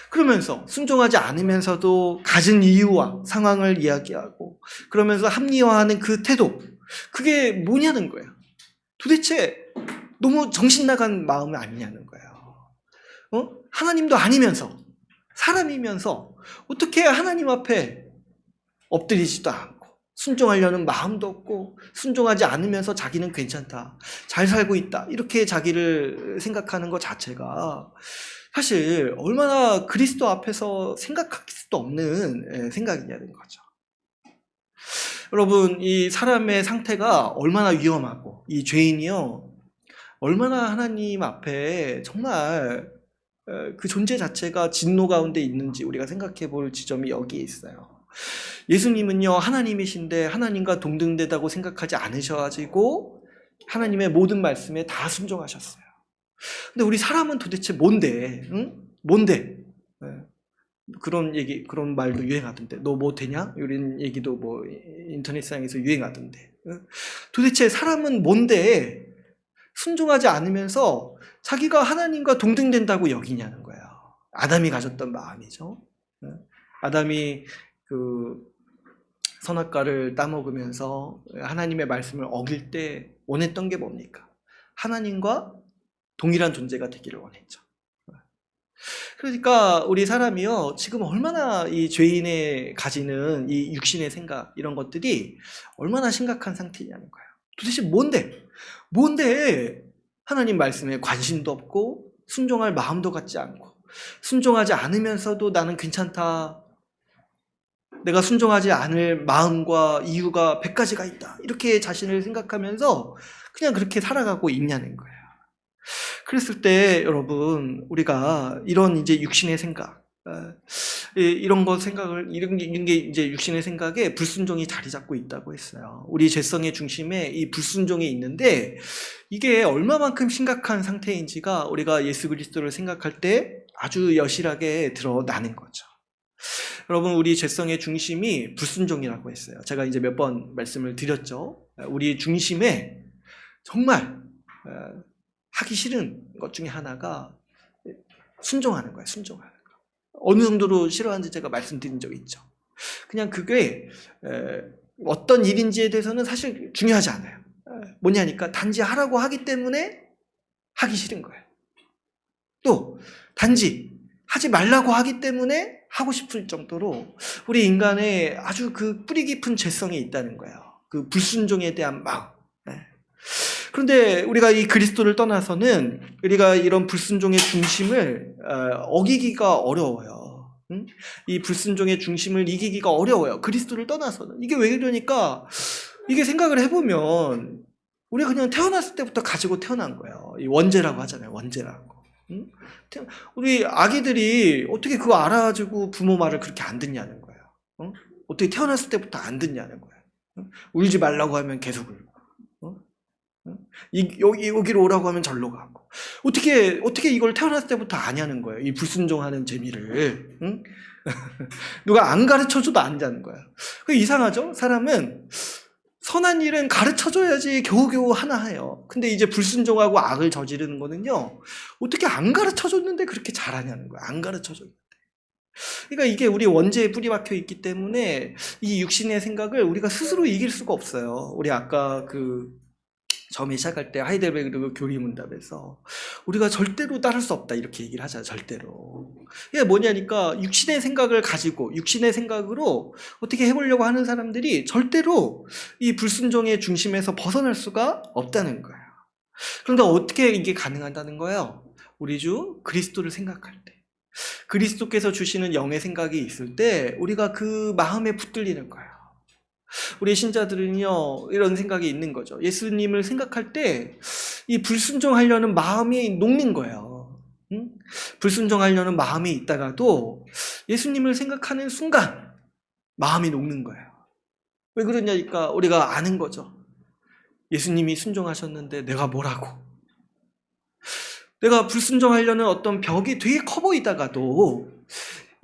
그러면서 순종하지 않으면서도 가진 이유와 상황을 이야기하고, 그러면서 합리화하는 그 태도, 그게 뭐냐는 거예요. 도대체 너무 정신 나간 마음이 아니냐는 거예요. 하나님도 아니면서 사람이면서 어떻게 하나님 앞에 엎드리지도 않고 순종하려는 마음도 없고 순종하지 않으면서 자기는 괜찮다, 잘 살고 있다, 이렇게 자기를 생각하는 것 자체가 사실 얼마나 그리스도 앞에서 생각할 수도 없는 생각이냐는 거죠. 여러분, 이 사람의 상태가 얼마나 위험하고 이 죄인이요 얼마나 하나님 앞에 정말 그 존재 자체가 진노 가운데 있는지 우리가 생각해 볼 지점이 여기에 있어요. 예수님은요 하나님이신데 하나님과 동등되다고 생각하지 않으셔가지고 하나님의 모든 말씀에 다 순종하셨어요. 근데 우리 사람은 도대체 뭔데? 응? 뭔데? 그런 말도 유행하던데. 너 뭐 되냐? 이런 얘기도 뭐 인터넷상에서 유행하던데. 도대체 사람은 뭔데 순종하지 않으면서 자기가 하나님과 동등된다고 여기냐는 거예요. 아담이 가졌던 마음이죠. 아담이 그 선악과를 따먹으면서 하나님의 말씀을 어길 때 원했던 게 뭡니까? 하나님과 동일한 존재가 되기를 원했죠. 그러니까 우리 사람이요 지금 얼마나 이 죄인의 가지는 이 육신의 생각 이런 것들이 얼마나 심각한 상태냐는 거예요. 도대체 뭔데 하나님 말씀에 관심도 없고 순종할 마음도 갖지 않고 순종하지 않으면서도 나는 괜찮다, 내가 순종하지 않을 마음과 이유가 100가지가 있다, 이렇게 자신을 생각하면서 그냥 그렇게 살아가고 있냐는 거예요. 그랬을 때 여러분, 우리가 이런 이제 육신의 생각, 이런 게 이제 육신의 생각에 불순종이 자리 잡고 있다고 했어요. 우리 죄성의 중심에 이 불순종이 있는데 이게 얼마만큼 심각한 상태인지가 우리가 예수 그리스도를 생각할 때 아주 여실하게 드러나는 거죠. 여러분, 우리 죄성의 중심이 불순종이라고 했어요. 제가 이제 몇 번 말씀을 드렸죠. 우리 중심에 정말 하기 싫은 것 중에 하나가 순종하는 거예요. 순종하는 거. 어느 정도로 싫어하는지 제가 말씀드린 적이 있죠. 그냥 그게 어떤 일인지에 대해서는 사실 중요하지 않아요. 뭐냐니까 단지 하라고 하기 때문에 하기 싫은 거예요. 또 단지 하지 말라고 하기 때문에 하고 싶을 정도로 우리 인간의 아주 그 뿌리 깊은 죄성이 있다는 거예요. 그 불순종에 대한 마음. 그런데 우리가 이 그리스도를 떠나서는 우리가 이런 불순종의 중심을 어기기가 어려워요. 이 불순종의 중심을 이기기가 어려워요. 그리스도를 떠나서는. 이게 왜 그러니까 이게 생각을 해보면 우리가 그냥 태어났을 때부터 가지고 태어난 거예요. 이 원죄라고 하잖아요. 원죄라고. 우리 아기들이 어떻게 그거 알아가지고 부모 말을 그렇게 안 듣냐는 거예요. 어떻게 태어났을 때부터 안 듣냐는 거예요. 울지 말라고 하면 계속 울고, 여기로 오라고 하면 절로 가고. 어떻게 이걸 태어났을 때부터 아냐는 거예요. 이 불순종하는 재미를. 응? 누가 안 가르쳐줘도 안다는 거야. 이상하죠? 사람은 선한 일은 가르쳐줘야지 겨우겨우 하나 해요. 근데 이제 불순종하고 악을 저지르는 거는요, 어떻게 안 가르쳐줬는데 그렇게 잘하냐는 거야. 안 가르쳐줬는데. 그러니까 이게 우리 원죄에 뿌리박혀 있기 때문에 이 육신의 생각을 우리가 스스로 이길 수가 없어요. 우리 아까 처음에 시작할 때 하이델베르그 교리문답에서 우리가 절대로 따를 수 없다 이렇게 얘기를 하잖아요. 절대로. 이게 뭐냐니까 육신의 생각을 가지고 육신의 생각으로 어떻게 해보려고 하는 사람들이 절대로 이 불순종의 중심에서 벗어날 수가 없다는 거예요. 그런데 어떻게 이게 가능하다는 거예요? 우리 주 그리스도를 생각할 때, 그리스도께서 주시는 영의 생각이 있을 때 우리가 그 마음에 붙들리는 거예요. 우리 신자들은요, 이런 생각이 있는 거죠. 예수님을 생각할 때 이 불순종하려는 마음이 녹는 거예요. 응? 불순종하려는 마음이 있다가도 예수님을 생각하는 순간 마음이 녹는 거예요. 왜 그러냐니까 우리가 아는 거죠. 예수님이 순종하셨는데 내가 뭐라고? 내가 불순종하려는 어떤 벽이 되게 커 보이다가도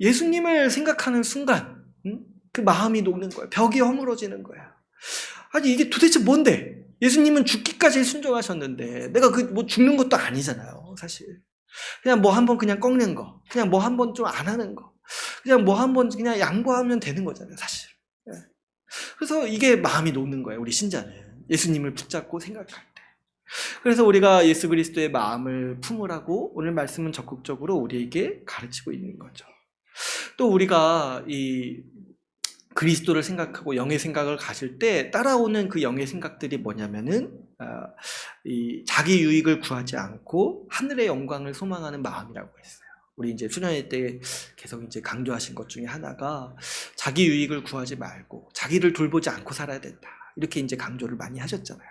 예수님을 생각하는 순간 그 마음이 녹는 거야. 벽이 허물어지는 거야. 아니 이게 도대체 뭔데? 예수님은 죽기까지 순종하셨는데 내가 뭐 죽는 것도 아니잖아요. 사실 그냥 뭐 한번 그냥 꺾는 거, 그냥 뭐 한번 좀 안 하는 거, 그냥 뭐 한번 그냥 양보하면 되는 거잖아요. 사실. 그래서 이게 마음이 녹는 거예요. 우리 신자는 예수님을 붙잡고 생각할 때. 그래서 우리가 예수 그리스도의 마음을 품으라고 오늘 말씀은 적극적으로 우리에게 가르치고 있는 거죠. 또 우리가 이 그리스도를 생각하고 영의 생각을 가질 때 따라오는 그 영의 생각들이 뭐냐면은 이 자기 유익을 구하지 않고 하늘의 영광을 소망하는 마음이라고 했어요. 우리 이제 수련회 때 계속 이제 강조하신 것 중에 하나가 자기 유익을 구하지 말고 자기를 돌보지 않고 살아야 된다. 이렇게 이제 강조를 많이 하셨잖아요.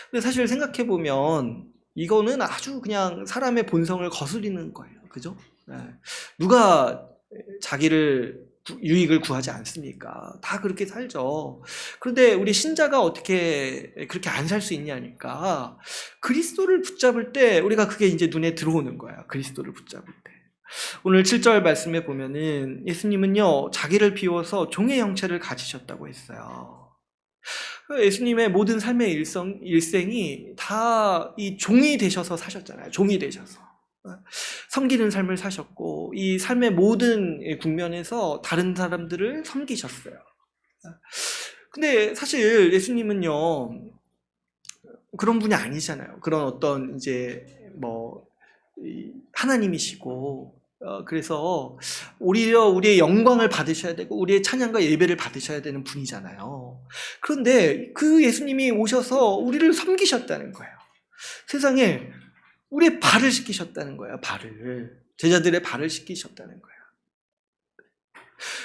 근데 사실 생각해 보면 이거는 아주 그냥 사람의 본성을 거스리는 거예요. 그죠? 누가 자기를 유익을 구하지 않습니까? 다 그렇게 살죠. 그런데 우리 신자가 어떻게 그렇게 안 살 수 있냐니까 그리스도를 붙잡을 때 우리가 그게 이제 눈에 들어오는 거야. 그리스도를 붙잡을 때. 오늘 7절 말씀에 보면은 예수님은요, 자기를 비워서 종의 형체를 가지셨다고 했어요. 예수님의 모든 삶의 일생이 다 이 종이 되셔서 사셨잖아요. 종이 되셔서. 섬기는 삶을 사셨고 이 삶의 모든 국면에서 다른 사람들을 섬기셨어요. 근데 사실 예수님은요 그런 분이 아니잖아요. 그런 어떤 이제 뭐 하나님이시고 그래서 오히려 우리의 영광을 받으셔야 되고 우리의 찬양과 예배를 받으셔야 되는 분이잖아요. 그런데 그 예수님이 오셔서 우리를 섬기셨다는 거예요. 세상에 우리의 발을 씻기셨다는 거예요. 발을. 제자들의 발을 씻기셨다는 거예요.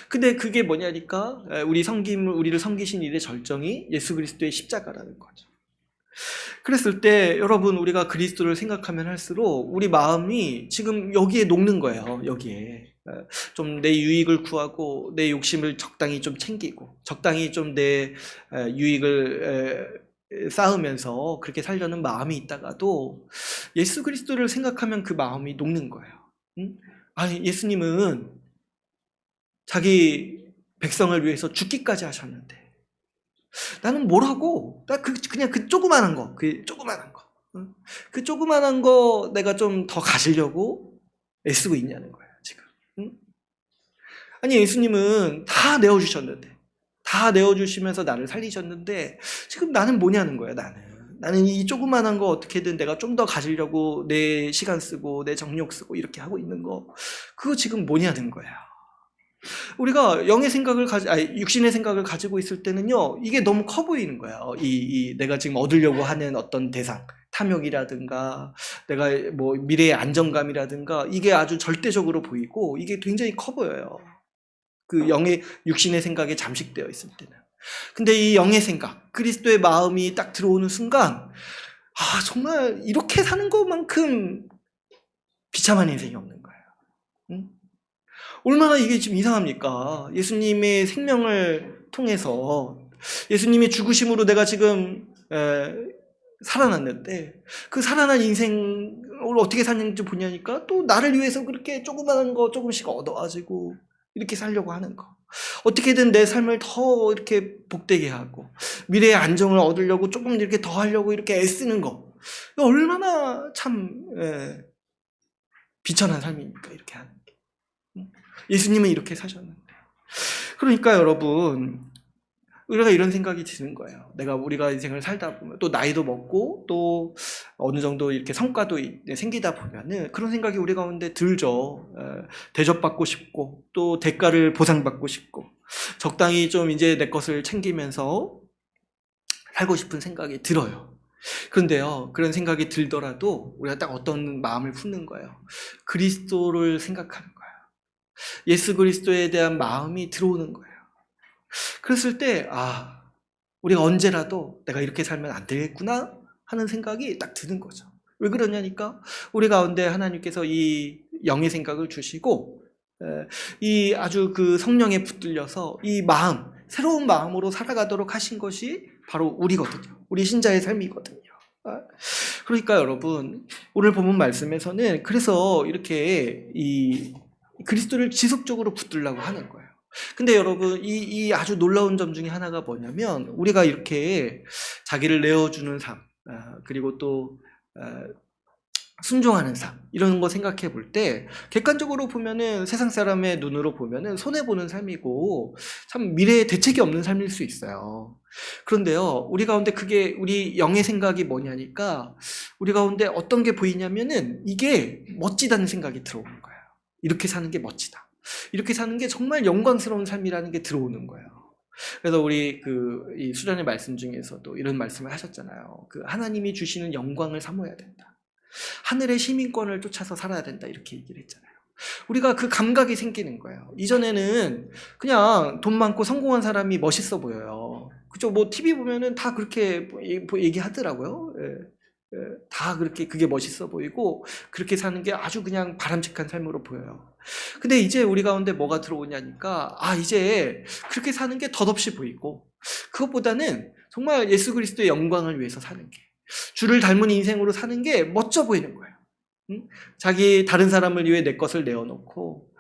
근데 그게 뭐냐니까 우리를 섬기신 일의 절정이 예수 그리스도의 십자가라는 거죠. 그랬을 때 여러분 우리가 그리스도를 생각하면 할수록 우리 마음이 지금 여기에 녹는 거예요. 여기에. 좀 내 유익을 구하고 내 욕심을 적당히 좀 챙기고 적당히 좀 내 유익을 쌓으면서 그렇게 살려는 마음이 있다가도 예수 그리스도를 생각하면 그 마음이 녹는 거예요. 아니 예수님은 자기 백성을 위해서 죽기까지 하셨는데 나는 뭐라고? 나 그냥 그 조그만한 거, 그 조그만한 거 내가 좀 더 가지려고 애쓰고 있냐는 거예요 지금. 아니 예수님은 다 내어주셨는데 다 내어주시면서 나를 살리셨는데 지금 나는 뭐냐는 거예요. 나는 이 조그만한 거 어떻게든 내가 좀 더 가지려고 내 시간 쓰고 내 정력 쓰고 이렇게 하고 있는 거 그거 지금 뭐냐는 거야. 우리가 육신의 생각을 가지고 있을 때는요 이게 너무 커 보이는 거예요. 내가 지금 얻으려고 하는 어떤 대상, 탐욕이라든가 내가 뭐 미래의 안정감이라든가 이게 아주 절대적으로 보이고 이게 굉장히 커 보여요. 그 육신의 생각에 잠식되어 있을 때는. 근데 이 영의 생각, 그리스도의 마음이 딱 들어오는 순간 정말 이렇게 사는 것만큼 비참한 인생이 없는 거예요. 응? 얼마나 이게 지금 이상합니까? 예수님의 생명을 통해서 예수님이 죽으심으로 내가 지금 살아났는데 그 살아난 인생을 어떻게 사는지 보냐니까 또 나를 위해서 그렇게 조그마한 거 조금씩 얻어가지고 이렇게 살려고 하는 거. 어떻게든 내 삶을 더 이렇게 복되게 하고 미래의 안정을 얻으려고 조금 이렇게 더 하려고 이렇게 애쓰는 거. 얼마나 참 비천한 삶입니까? 이렇게 하는 게. 예수님은 이렇게 사셨는데. 그러니까 여러분, 우리가 이런 생각이 드는 거예요. 우리가 인생을 살다 보면 또 나이도 먹고 또 어느 정도 이렇게 성과도 생기다 보면은 그런 생각이 우리 가운데 들죠. 대접받고 싶고 또 대가를 보상받고 싶고 적당히 좀 이제 내 것을 챙기면서 살고 싶은 생각이 들어요. 그런데요, 그런 생각이 들더라도 우리가 딱 어떤 마음을 품는 거예요. 그리스도를 생각하는 거예요. 예수 그리스도에 대한 마음이 들어오는 거예요. 그랬을 때 우리가 언제라도 내가 이렇게 살면 안 되겠구나 하는 생각이 딱 드는 거죠. 왜 그러냐니까 우리 가운데 하나님께서 이 영의 생각을 주시고 이 아주 그 성령에 붙들려서 이 마음, 새로운 마음으로 살아가도록 하신 것이 바로 우리거든요. 우리 신자의 삶이거든요. 그러니까 여러분, 오늘 본문 말씀에서는 그래서 이렇게 이 그리스도를 지속적으로 붙들려고 하는 거예요. 근데 여러분, 이 아주 놀라운 점 중에 하나가 뭐냐면 우리가 이렇게 자기를 내어주는 삶, 그리고 또 순종하는 삶, 이런 거 생각해 볼 때 객관적으로 보면은 세상 사람의 눈으로 보면은 손해보는 삶이고 참 미래에 대책이 없는 삶일 수 있어요. 그런데요, 우리 가운데 그게 우리 영의 생각이 뭐냐니까 우리 가운데 어떤 게 보이냐면은 이게 멋지다는 생각이 들어오는 거예요. 이렇게 사는 게 멋지다. 이렇게 사는 게 정말 영광스러운 삶이라는 게 들어오는 거예요. 그래서 우리 이 수련의 말씀 중에서도 이런 말씀을 하셨잖아요. 하나님이 주시는 영광을 사모해야 된다. 하늘의 시민권을 쫓아서 살아야 된다. 이렇게 얘기를 했잖아요. 우리가 그 감각이 생기는 거예요. 이전에는 그냥 돈 많고 성공한 사람이 멋있어 보여요. 그죠? 뭐 TV 보면은 다 그렇게 얘기하더라고요. 다 그게 멋있어 보이고 그렇게 사는 게 아주 그냥 바람직한 삶으로 보여요. 근데 이제 우리 가운데 뭐가 들어오냐니까 이제 그렇게 사는 게 덧없이 보이고 그것보다는 정말 예수 그리스도의 영광을 위해서 사는 게, 주를 닮은 인생으로 사는 게 멋져 보이는 거예요. 다른 사람을 위해 내 것을 내어놓고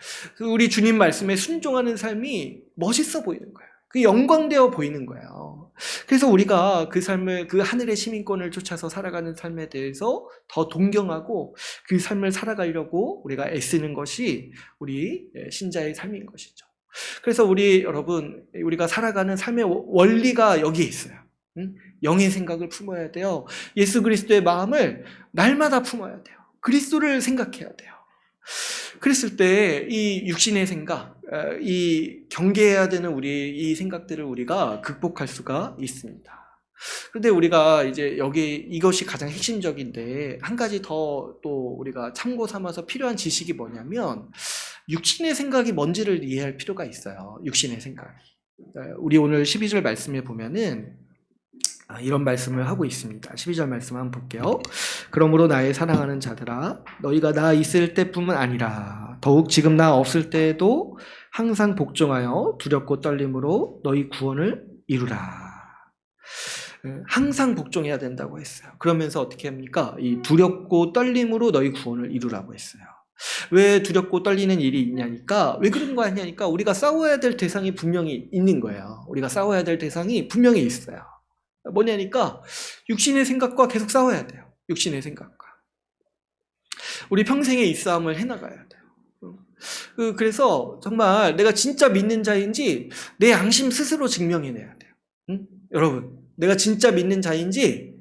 우리 주님 말씀에 순종하는 삶이 멋있어 보이는 거예요. 그 영광되어 보이는 거예요. 그래서 우리가 그 삶을, 그 하늘의 시민권을 쫓아서 살아가는 삶에 대해서 더 동경하고 그 삶을 살아가려고 우리가 애쓰는 것이 우리 신자의 삶인 것이죠. 그래서 여러분, 우리가 살아가는 삶의 원리가 여기에 있어요. 영의 생각을 품어야 돼요. 예수 그리스도의 마음을 날마다 품어야 돼요. 그리스도를 생각해야 돼요. 그랬을 때 이 육신의 생각, 이 경계해야 되는 우리 이 생각들을 우리가 극복할 수가 있습니다. 그런데 우리가 이제 이것이 가장 핵심적인데 한 가지 더 또 우리가 참고 삼아서 필요한 지식이 뭐냐면 육신의 생각이 뭔지를 이해할 필요가 있어요. 육신의 생각. 우리 오늘 12절 말씀에 보면은 이런 말씀을 하고 있습니다. 12절 말씀 한번 볼게요. 그러므로 나의 사랑하는 자들아, 너희가 나 있을 때뿐만 아니라 더욱 지금 나 없을 때에도 항상 복종하여 두렵고 떨림으로 너희 구원을 이루라. 항상 복종해야 된다고 했어요. 그러면서 어떻게 합니까? 이 두렵고 떨림으로 너희 구원을 이루라고 했어요. 왜 두렵고 떨리는 일이 있냐니까, 왜 그런 거 아니냐니까 우리가 싸워야 될 대상이 분명히 있는 거예요. 우리가 싸워야 될 대상이 분명히 있어요. 뭐냐니까 육신의 생각과 계속 싸워야 돼요. 육신의 생각과. 우리 평생에 이 싸움을 해나가야 돼요. 그래서 정말 내가 진짜 믿는 자인지 내 양심 스스로 증명해내야 돼요. 여러분, 내가 진짜 믿는 자인지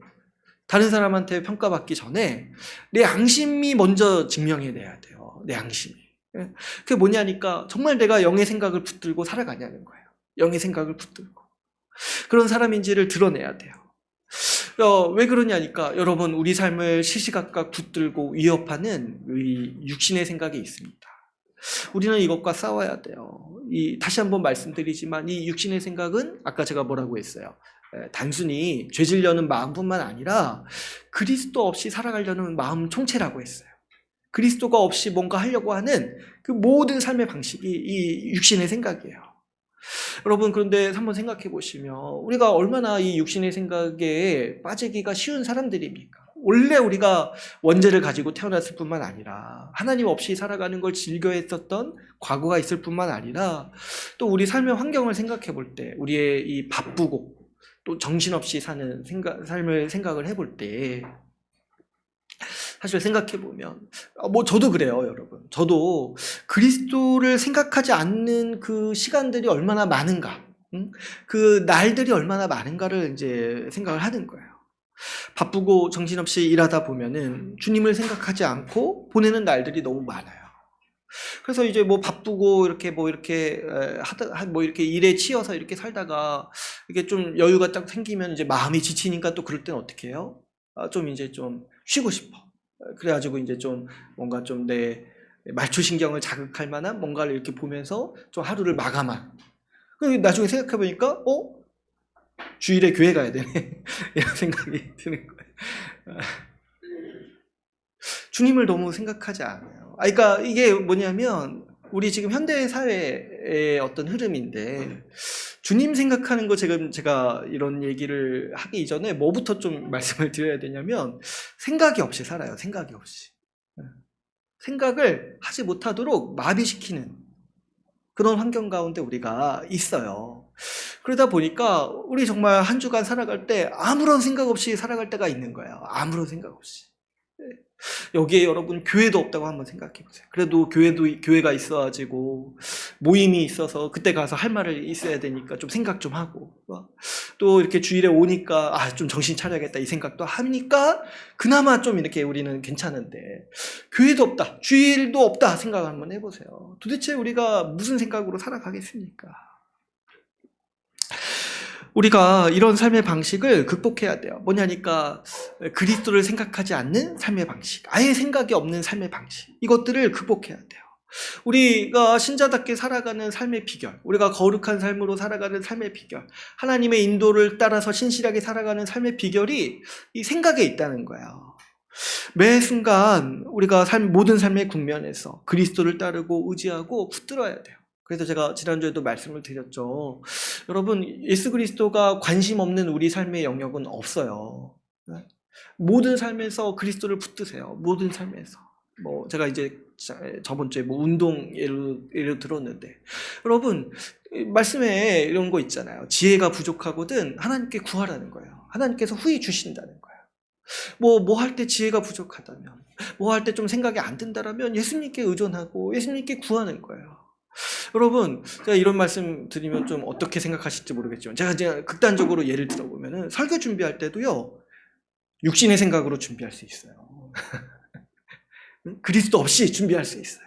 다른 사람한테 평가받기 전에 내 양심이 먼저 증명해내야 돼요. 내 양심이. 그게 뭐냐니까 정말 내가 영의 생각을 붙들고 살아가냐는 거예요. 영의 생각을 붙들고. 그런 사람인지를 드러내야 돼요. 왜 그러냐니까 여러분, 우리 삶을 시시각각 붙들고 위협하는 우리 육신의 생각이 있습니다. 우리는 이것과 싸워야 돼요. 다시 한번 말씀드리지만 이 육신의 생각은 아까 제가 뭐라고 했어요? 단순히 죄지려는 마음뿐만 아니라 그리스도 없이 살아가려는 마음 총체라고 했어요. 그리스도가 없이 뭔가 하려고 하는 그 모든 삶의 방식이 이 육신의 생각이에요. 여러분, 그런데 한번 생각해 보시면 우리가 얼마나 이 육신의 생각에 빠지기가 쉬운 사람들입니까? 원래 우리가 원죄를 가지고 태어났을 뿐만 아니라 하나님 없이 살아가는 걸 즐겨했었던 과거가 있을 뿐만 아니라 또 우리 삶의 환경을 생각해 볼 때 우리의 이 바쁘고 또 정신없이 사는 삶을 생각을 해볼 때 사실 생각해 보면 뭐 저도 그래요, 여러분. 저도 그리스도를 생각하지 않는 그 시간들이 얼마나 많은가, 그 날들이 얼마나 많은가를 이제 생각을 하는 거예요. 바쁘고 정신없이 일하다 보면은 주님을 생각하지 않고 보내는 날들이 너무 많아요. 그래서 이제 뭐 바쁘고 이렇게 뭐 이렇게 일에 치여서 이렇게 살다가 이게 좀 여유가 딱 생기면 이제 마음이 지치니까 또 그럴 때는 어떻게 해요? 좀 이제 좀 쉬고 싶어. 그래가지고 이제 좀 뭔가 좀 내 말초신경을 자극할 만한 뭔가를 이렇게 보면서 좀 하루를 마감한. 그리고 나중에 생각해보니까, 주일에 교회 가야 되네. 이런 생각이 드는 거예요. 주님을 너무 생각하지 않아요. 그러니까 이게 뭐냐면, 우리 지금 현대 사회의 어떤 흐름인데, 주님 생각하는 거 제가 이런 얘기를 하기 이전에 뭐부터 좀 말씀을 드려야 되냐면, 생각이 없이 살아요. 생각이 없이. 생각을 하지 못하도록 마비시키는 그런 환경 가운데 우리가 있어요. 그러다 보니까 우리 정말 한 주간 살아갈 때 아무런 생각 없이 살아갈 때가 있는 거예요. 아무런 생각 없이. 여기에 여러분 교회도 없다고 한번 생각해 보세요. 그래도 교회가 있어가지고 모임이 있어서 그때 가서 할 말을 있어야 되니까 좀 생각 좀 하고 또 이렇게 주일에 오니까 좀 정신 차려야겠다 이 생각도 하니까 그나마 좀 이렇게 우리는 괜찮은데 교회도 없다, 주일도 없다 생각 한번 해보세요. 도대체 우리가 무슨 생각으로 살아가겠습니까? 우리가 이런 삶의 방식을 극복해야 돼요. 뭐냐니까 그리스도를 생각하지 않는 삶의 방식, 아예 생각이 없는 삶의 방식, 이것들을 극복해야 돼요. 우리가 신자답게 살아가는 삶의 비결, 우리가 거룩한 삶으로 살아가는 삶의 비결, 하나님의 인도를 따라서 신실하게 살아가는 삶의 비결이 이 생각에 있다는 거예요. 매 순간 우리가 모든 삶의 국면에서 그리스도를 따르고 의지하고 붙들어야 돼요. 그래서 제가 지난주에도 말씀을 드렸죠. 여러분, 예수 그리스도가 관심 없는 우리 삶의 영역은 없어요. 모든 삶에서 그리스도를 붙드세요. 모든 삶에서. 제가 이제 저번 주에 운동 예를 들었는데, 여러분, 말씀에 이런 거 있잖아요. 지혜가 부족하거든 하나님께 구하라는 거예요. 하나님께서 후히 주신다는 거예요. 뭐 할 때 지혜가 부족하다면, 뭐 할 때 좀 생각이 안 든다라면 예수님께 의존하고 예수님께 구하는 거예요. 여러분, 제가 이런 말씀 드리면 좀 어떻게 생각하실지 모르겠지만 제가 극단적으로 예를 들어보면은 설교 준비할 때도요, 육신의 생각으로 준비할 수 있어요. 그리스도 없이 준비할 수 있어요.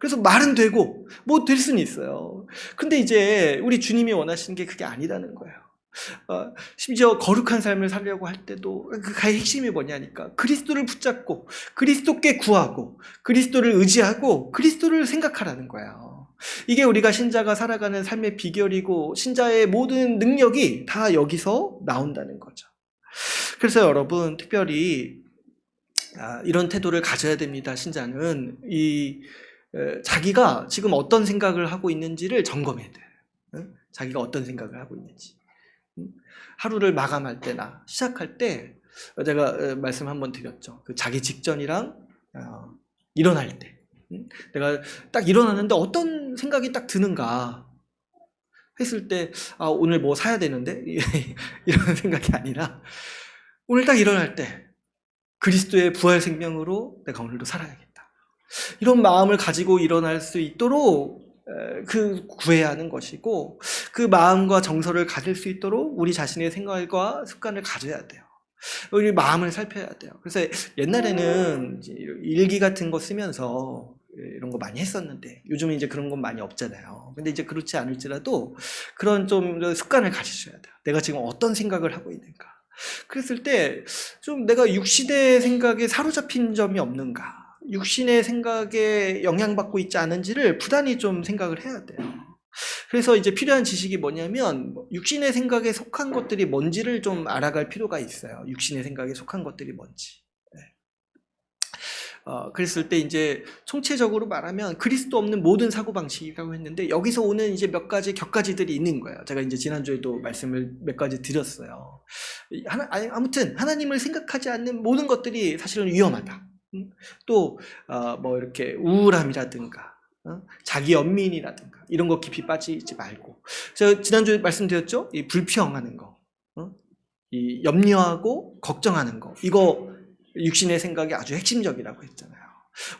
그래서 말은 되고 뭐 될 수는 있어요. 근데 이제 우리 주님이 원하시는 게 그게 아니라는 거예요. 심지어 거룩한 삶을 살려고 할 때도 그 핵심이 뭐냐니까 그리스도를 붙잡고 그리스도께 구하고 그리스도를 의지하고 그리스도를 생각하라는 거예요. 이게 우리가 신자가 살아가는 삶의 비결이고 신자의 모든 능력이 다 여기서 나온다는 거죠. 그래서 여러분, 특별히 이런 태도를 가져야 됩니다. 신자는 자기가 지금 어떤 생각을 하고 있는지를 점검해야 돼요. 자기가 어떤 생각을 하고 있는지. 하루를 마감할 때나 시작할 때 제가 말씀 한번 드렸죠. 그 자기 직전이랑 일어날 때, 내가 딱 일어나는데 어떤 생각이 딱 드는가 했을 때 오늘 뭐 사야 되는데 이런 생각이 아니라 오늘 딱 일어날 때 그리스도의 부활 생명으로 내가 오늘도 살아야겠다, 이런 마음을 가지고 일어날 수 있도록 구해야 하는 것이고, 그 마음과 정서를 가질 수 있도록 우리 자신의 생각과 습관을 가져야 돼요. 우리 마음을 살펴야 돼요. 그래서 옛날에는 일기 같은 거 쓰면서 이런 거 많이 했었는데 요즘은 이제 그런 건 많이 없잖아요. 근데 이제 그렇지 않을지라도 그런 좀 습관을 가지셔야 돼요. 내가 지금 어떤 생각을 하고 있는가. 그랬을 때 좀 내가 육신의 생각에 사로잡힌 점이 없는가, 육신의 생각에 영향받고 있지 않은지를 부단히 좀 생각을 해야 돼요. 그래서 이제 필요한 지식이 뭐냐면 육신의 생각에 속한 것들이 뭔지를 좀 알아갈 필요가 있어요. 육신의 생각에 속한 것들이 뭔지. 그랬을 때 이제 총체적으로 말하면 그리스도 없는 모든 사고방식이라고 했는데 여기서 오는 이제 몇 가지 격가지들이 있는 거예요. 제가 이제 지난주에도 말씀을 몇 가지 드렸어요. 아무튼 하나님을 생각하지 않는 모든 것들이 사실은 위험하다. 또 뭐 이렇게 우울함이라든가 자기 연민이라든가 이런 거 깊이 빠지지 말고, 제가 지난주에 말씀드렸죠? 이 불평하는 거, 이 염려하고 걱정하는 거, 이거 육신의 생각이 아주 핵심적이라고 했잖아요.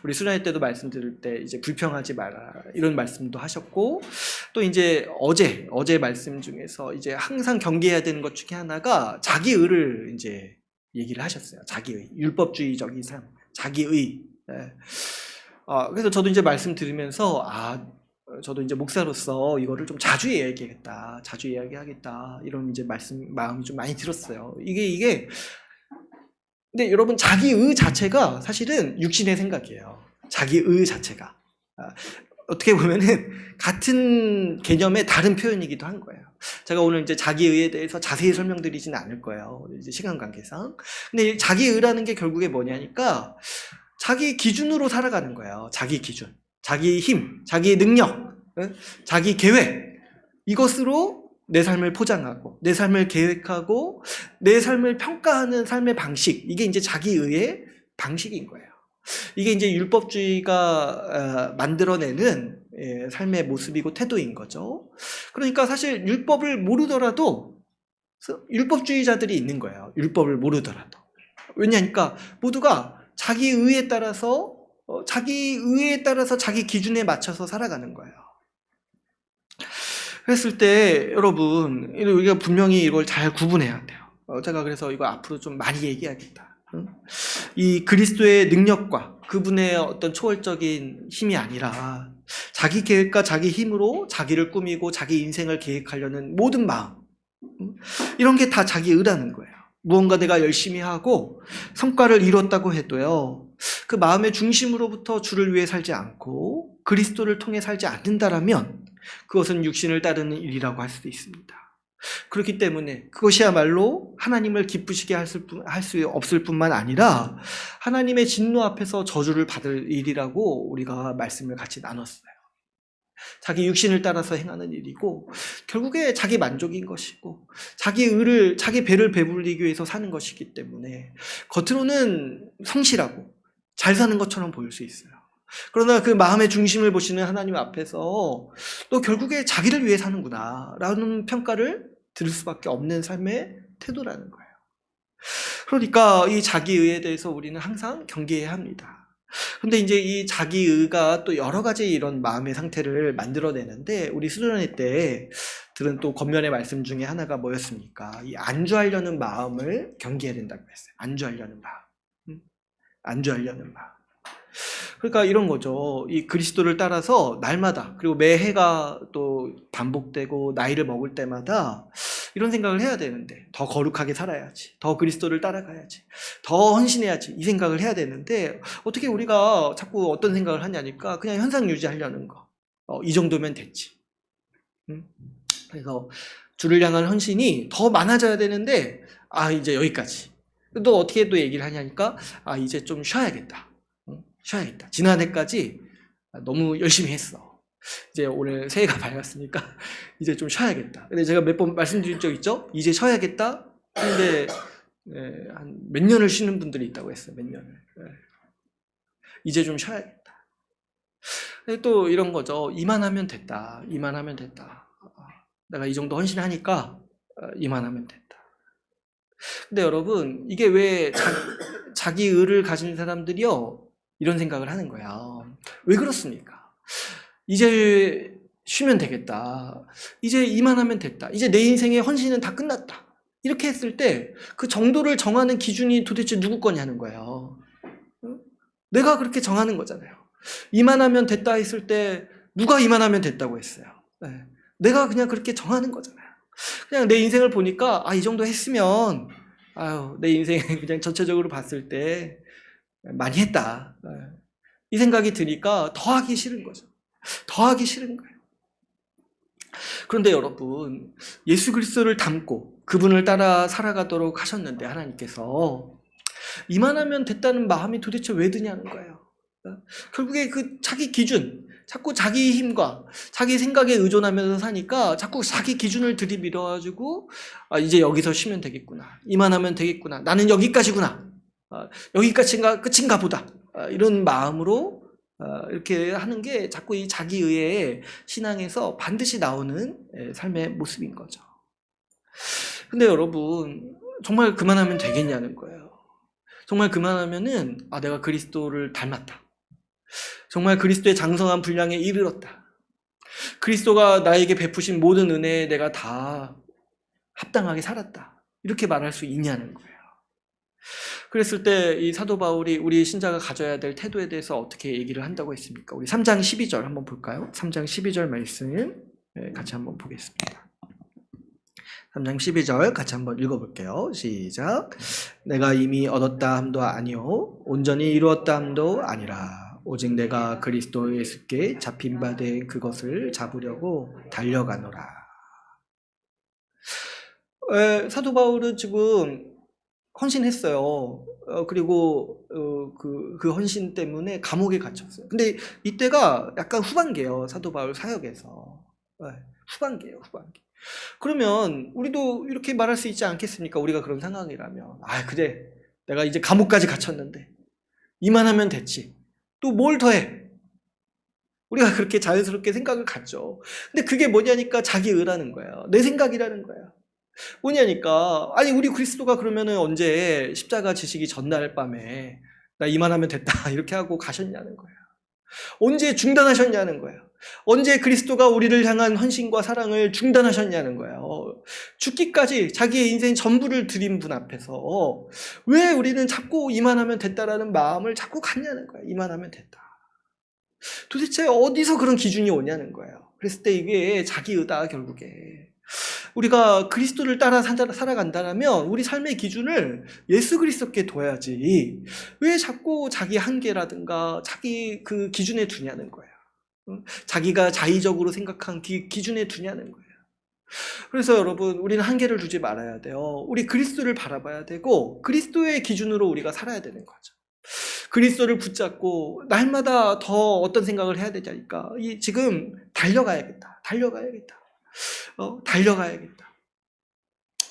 우리 수련회 때도 말씀드릴 때 이제 불평하지 마라 이런 말씀도 하셨고, 또 이제 어제 말씀 중에서 이제 항상 경계해야 되는 것 중에 하나가 자기의를 이제 얘기를 하셨어요. 자기의, 율법주의적인 삶, 자기의. 그래서 저도 이제 말씀 들으면서 저도 이제 목사로서 이거를 좀 자주 이야기하겠다, 자주 이야기하겠다 이런 이제 마음이 좀 많이 들었어요. 이게 근데 여러분, 자기의 자체가 사실은 육신의 생각이에요. 자기의 자체가 어떻게 보면은 같은 개념의 다른 표현이기도 한 거예요. 제가 오늘 이제 자기의에 대해서 자세히 설명드리지는 않을 거예요, 이제 시간 관계상. 근데 자기의라는 게 결국에 뭐냐니까 자기 기준으로 살아가는 거예요. 자기 기준, 자기 힘, 자기 능력, 자기 계획, 이것으로 내 삶을 포장하고 내 삶을 계획하고 내 삶을 평가하는 삶의 방식, 이게 이제 자기의의 방식인 거예요. 이게 이제 율법주의가 만들어내는 삶의 모습이고 태도인 거죠. 그러니까 사실 율법을 모르더라도 율법주의자들이 있는 거예요. 율법을 모르더라도. 왜냐니까 모두가 자기의에 따라서 자기 기준에 맞춰서 살아가는 거예요. 그랬을 때 여러분, 우리가 분명히 이걸 잘 구분해야 돼요. 제가 그래서 이거 앞으로 좀 많이 얘기하겠다. 이 그리스도의 능력과 그분의 어떤 초월적인 힘이 아니라 자기 계획과 자기 힘으로 자기를 꾸미고 자기 인생을 계획하려는 모든 마음, 이런 게 다 자기의라는 거예요. 무언가 내가 열심히 하고 성과를 이뤘다고 해도요, 그 마음의 중심으로부터 주를 위해 살지 않고 그리스도를 통해 살지 않는다라면 그것은 육신을 따르는 일이라고 할 수도 있습니다. 그렇기 때문에 그것이야말로 하나님을 기쁘시게 할 수 없을 뿐만 아니라 하나님의 진노 앞에서 저주를 받을 일이라고 우리가 말씀을 같이 나눴어요. 자기 육신을 따라서 행하는 일이고 결국에 자기 만족인 것이고 자기 배를 배불리기 위해서 사는 것이기 때문에 겉으로는 성실하고 잘 사는 것처럼 보일 수 있어요. 그러나 그 마음의 중심을 보시는 하나님 앞에서 또 결국에 자기를 위해 사는구나 라는 평가를 들을 수밖에 없는 삶의 태도라는 거예요. 그러니까 이 자기의에 대해서 우리는 항상 경계해야 합니다. 근데 이제 이 자기의가 또 여러 가지 이런 마음의 상태를 만들어내는데, 우리 수련회 때 들은 또 겉면의 말씀 중에 하나가 뭐였습니까? 이 안주하려는 마음을 경계해야 된다고 했어요. 안주하려는 마음. 안주하려는 마음. 그러니까 이런 거죠. 이 그리스도를 따라서 날마다, 그리고 매해가 또 반복되고 나이를 먹을 때마다 이런 생각을 해야 되는데, 더 거룩하게 살아야지, 더 그리스도를 따라가야지, 더 헌신해야지, 이 생각을 해야 되는데 어떻게 우리가 자꾸 어떤 생각을 하냐니까 그냥 현상 유지하려는 거, 이 정도면 됐지. 그래서 주를 향한 헌신이 더 많아져야 되는데 이제 여기까지. 또 어떻게 또 얘기를 하냐니까 이제 좀 쉬어야겠다. 쉬어야겠다. 지난해까지 너무 열심히 했어. 이제 오늘 새해가 밝았으니까 이제 좀 쉬어야겠다. 근데 제가 몇 번 말씀드린 적 있죠? 이제 쉬어야겠다. 근데 한 몇 년을 쉬는 분들이 있다고 했어요. 몇 년을. 이제 좀 쉬어야겠다. 근데 또 이런 거죠. 이만하면 됐다. 이만하면 됐다. 내가 이 정도 헌신하니까 이만하면 됐다. 근데 여러분, 이게 왜 자기 의를 가진 사람들이요 이런 생각을 하는 거야. 왜 그렇습니까? 이제 쉬면 되겠다. 이제 이만하면 됐다. 이제 내 인생의 헌신은 다 끝났다. 이렇게 했을 때 그 정도를 정하는 기준이 도대체 누구 거냐는 거예요. 내가 그렇게 정하는 거잖아요. 이만하면 됐다 했을 때 누가 이만하면 됐다고 했어요. 내가 그냥 그렇게 정하는 거잖아요. 그냥 내 인생을 보니까 이 정도 했으면 내 인생 그냥 전체적으로 봤을 때 많이 했다. 이 생각이 드니까 더 하기 싫은 거죠. 더 하기 싫은 거예요. 그런데 여러분, 예수 그리스도를 닮고 그분을 따라 살아가도록 하셨는데 하나님께서 이만하면 됐다는 마음이 도대체 왜 드냐는 거예요. 결국에 그 자기 기준, 자꾸 자기 힘과 자기 생각에 의존하면서 사니까 자꾸 자기 기준을 들이밀어가지고 이제 여기서 쉬면 되겠구나, 이만하면 되겠구나, 나는 여기까지구나, 여기까지가 끝인가 보다, 이런 마음으로 이렇게 하는 게 자꾸 이 자기의의 신앙에서 반드시 나오는 삶의 모습인 거죠. 근데 여러분, 정말 그만하면 되겠냐는 거예요. 정말 그만하면은 내가 그리스도를 닮았다, 정말 그리스도의 장성한 분량에 이르렀다, 그리스도가 나에게 베푸신 모든 은혜에 내가 다 합당하게 살았다, 이렇게 말할 수 있냐는 거예요. 그랬을 때 이 사도 바울이 우리 신자가 가져야 될 태도에 대해서 어떻게 얘기를 한다고 했습니까? 우리 3장 12절 한번 볼까요? 3장 12절 말씀 같이 한번 보겠습니다. 3장 12절 같이 한번 읽어볼게요. 시작. 내가 이미 얻었다 함도 아니요 온전히 이루었다 함도 아니라 오직 내가 그리스도 예수께 잡힌 바 된 그것을 잡으려고 달려가노라. 사도 바울은 지금 헌신했어요. 그리고 그 헌신 때문에 감옥에 갇혔어요. 근데 이때가 약간 후반기예요. 사도 바울 사역에서. 후반기예요, 후반기. 그러면 우리도 이렇게 말할 수 있지 않겠습니까? 우리가 그런 상황이라면. 그래, 내가 이제 감옥까지 갇혔는데 이만하면 됐지, 또 뭘 더해? 우리가 그렇게 자연스럽게 생각을 갖죠. 근데 그게 뭐냐니까 자기 의라는 거예요. 내 생각이라는 거예요. 뭐냐니까, 우리 그리스도가 그러면은 언제 십자가 지시기 전날 밤에 나 이만하면 됐다 이렇게 하고 가셨냐는 거예요. 언제 중단하셨냐는 거예요. 언제 그리스도가 우리를 향한 헌신과 사랑을 중단하셨냐는 거예요. 죽기까지 자기의 인생 전부를 드린 분 앞에서 왜 우리는 자꾸 이만하면 됐다라는 마음을 자꾸 갖냐는 거예요. 이만하면 됐다. 도대체 어디서 그런 기준이 오냐는 거예요. 그랬을 때 이게 자기 의다. 결국에 우리가 그리스도를 따라 살아간다면 우리 삶의 기준을 예수 그리스도께 둬야지 왜 자꾸 자기 한계라든가 자기 그 기준에 두냐는 거예요. 자기가 자의적으로 생각한 기준에 두냐는 거예요. 그래서 여러분, 우리는 한계를 두지 말아야 돼요. 우리 그리스도를 바라봐야 되고 그리스도의 기준으로 우리가 살아야 되는 거죠. 그리스도를 붙잡고 날마다 더 어떤 생각을 해야 되냐니까, 지금 달려가야겠다.